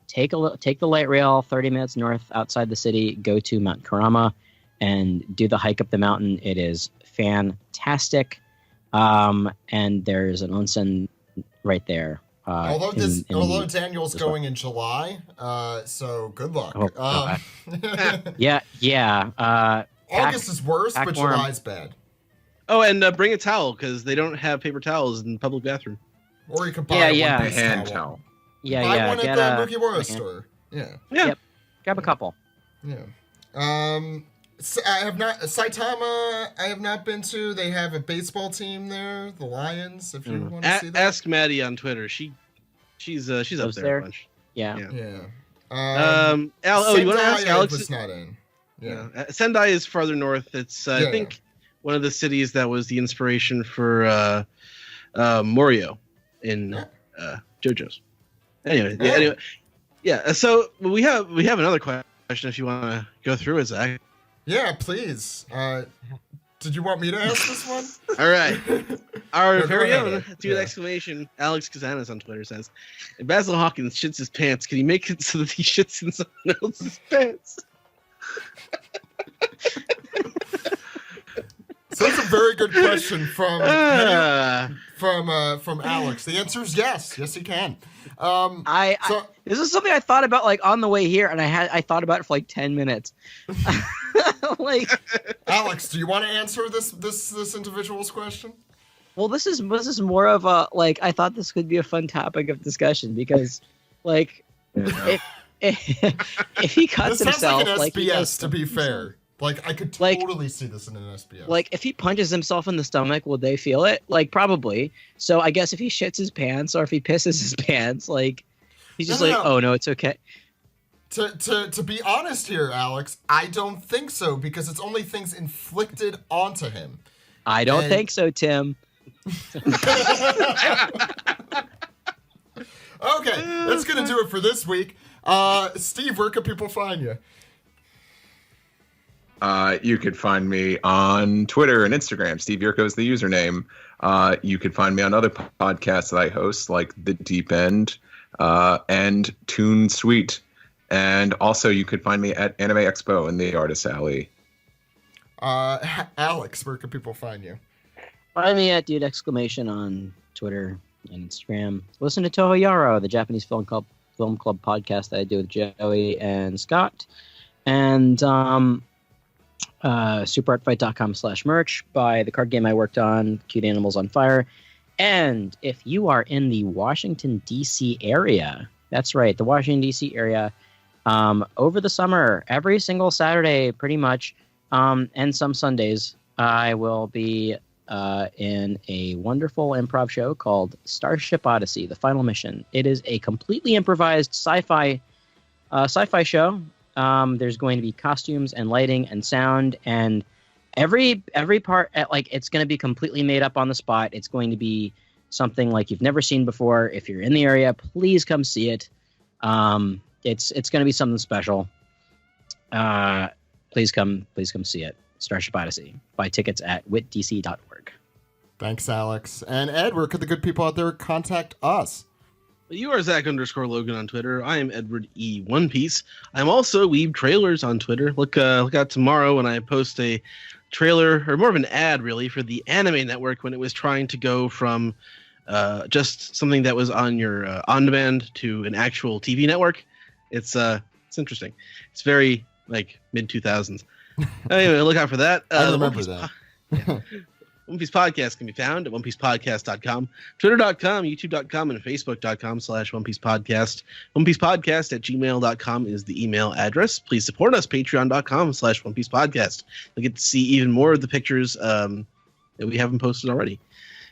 Take the light rail 30 minutes north outside the city. Go to Mount Kurama and do the hike up the mountain. It is fantastic. And there's an onsen right there. Although Daniel's going in July, so good luck. Oh, God. Yeah. August is worse, but warm. July's bad. Oh, and bring a towel because they don't have paper towels in the public bathroom. Or you could buy A a hand towel. Yeah, buy yeah. one Get at the a, Mugiwara store. Yeah. Yeah. grab a couple. Yeah. I have not Saitama. I have not been to. They have a baseball team there, the Lions. If you want to see that, Ask Maddie on Twitter. She's up Goes there there? a bunch. Yeah. Yeah. You want to ask Sendai Alex? was not in. Yeah. Sendai is farther north. It's I Yeah. think one of the cities that was the inspiration for Morio in JoJo's. Anyway, So we have another question if you want to go through it, Zach. Yeah, please. Did you want me to ask this one? All right. Our No, go very ahead, own Ed. do an exclamation. Alex Kazanis on Twitter says, if Basil Hawkins shits his pants, can he make it so that he shits in someone else's pants? So that's a very good question from Ah. Alex. The answer is yes. Yes, he can. This is something I thought about like on the way here, and I thought about it for like 10 minutes. Like, Alex, do you want to answer this individual's question? well, this is more of a like I thought this could be a fun topic of discussion because, like, if he cuts This sounds himself, like an like he SBS. does- To be fair, like I could Like- totally see this in an SBS. like if he punches himself in the stomach, will they feel it? Like probably. So I guess if he shits his pants or if he pisses his pants, like he's just No. oh no, it's okay. To be honest here, Alex, I don't think so because it's only things inflicted onto him. I don't And- think so, Tim. Okay, that's gonna do it for this week. Steve, where can people find you? You could find me on Twitter and Instagram. Steve Yurko is the username. You could find me on other podcasts that I host, like The Deep End and Toon Suite. And also, you could find me at Anime Expo in the Artist Alley. Alex, where can people find you? Find me at dude exclamation on Twitter and Instagram. Listen to Toho Yaro, the Japanese film club podcast that I do with Joey and Scott. And superartfight.com/merch. Buy the card game I worked on, Cute Animals on Fire. And if you are in the Washington, D.C. area, that's right, the Washington, D.C. area, over the summer, every single Saturday, pretty much, and some Sundays, I will be in a wonderful improv show called Starship Odyssey: The Final Mission. It is a completely improvised sci-fi show. There's going to be costumes and lighting and sound, and every part, like it's going to be completely made up on the spot. It's going to be something like you've never seen before. If you're in the area, please come see it. It's going to be something special. Please come see it. Starship Odyssey. Buy tickets at witdc.org. Thanks, Alex. And Ed, where could the good people out there contact us? You are Zach_Logan on Twitter. I am Edward E. One Piece. I'm also Weeb Trailers on Twitter. Look out tomorrow when I post a trailer, or more of an ad, really, for the Anime Network when it was trying to go from just something that was on your on-demand to an actual TV network. It's interesting. It's very like mid-2000s. Anyway, look out for that. I remember that. One Piece Podcast can be found at onepiecePodcast.com, twitter.com, youtube.com, and facebook.com/One Piece Podcast. OnePiecePodcast@gmail.com is the email address. Please support us, patreon.com/One Piece Podcast. You'll get to see even more of the pictures that we haven't posted already.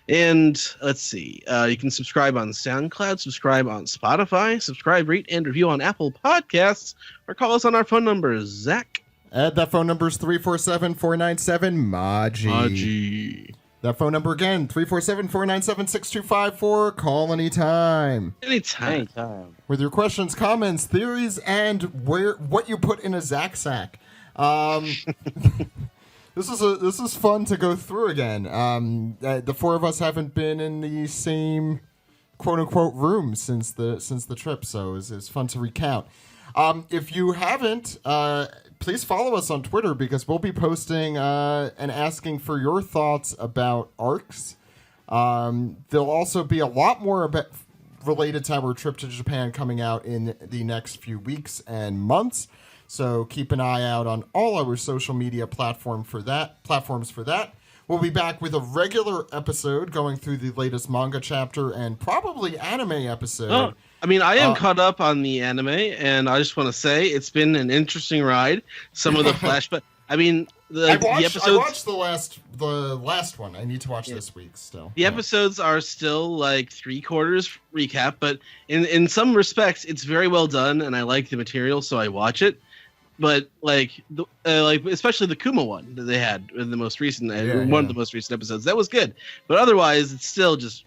And let's see, you can subscribe on SoundCloud, subscribe on Spotify, subscribe, rate, and review on Apple Podcasts, or call us on our phone numbers. Zach? Ed, that phone number is 347-497-MAJI. That phone number again, 347-497-6254. Call anytime. Anytime. With your questions, comments, theories, and what you put in a Zach sack. This is fun to go through again. The four of us haven't been in the same quote unquote room since the trip, so it's fun to recount. If you haven't, please follow us on Twitter because we'll be posting and asking for your thoughts about arcs. There'll also be a lot more about related to our trip to Japan coming out in the next few weeks and months. So keep an eye out on all our social media platforms for that. We'll be back with a regular episode going through the latest manga chapter and probably anime episode. Oh, I mean, I am caught up on the anime, and I just want to say it's been an interesting ride. Some of the flashback. I mean, the episodes. I watched the last one. I need to watch this week still. The episodes are still like 3/4 recap, but in some respects, it's very well done, and I like the material, so I watch it. But like especially the Kuma one that they had in the most recent one of the most recent episodes, that was good. But otherwise, it's still just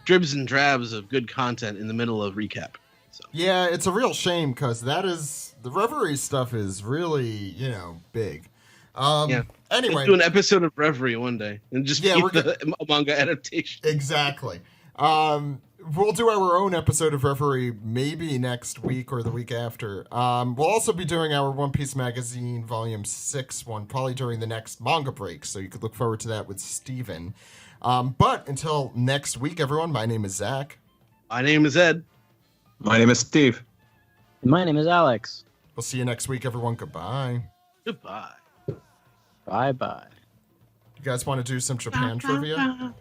dribs and drabs of good content in the middle of recap. So. Yeah, it's a real shame because the Reverie stuff is really big. Anyway, let's do an episode of Reverie one day and just keep the manga adaptation. Exactly. We'll do our own episode of Reverie maybe next week or the week after. We'll also be doing our One Piece Magazine Volume 6 one probably during the next manga break, so you could look forward to that with Steven. But until next week, everyone, my name is Zach. My name is Ed. My name is Steve. My name is Alex. We'll see you next week, everyone. Goodbye. Goodbye. Bye-bye. You guys want to do some Japan trivia?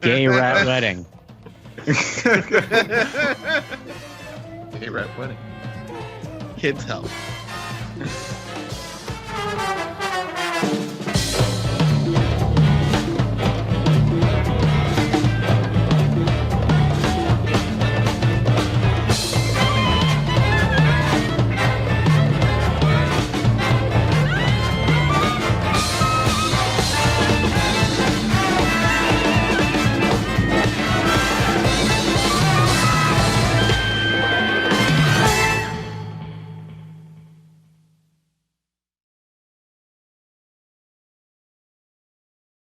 Gay rat wedding. Hey, rat wedding. Kids help.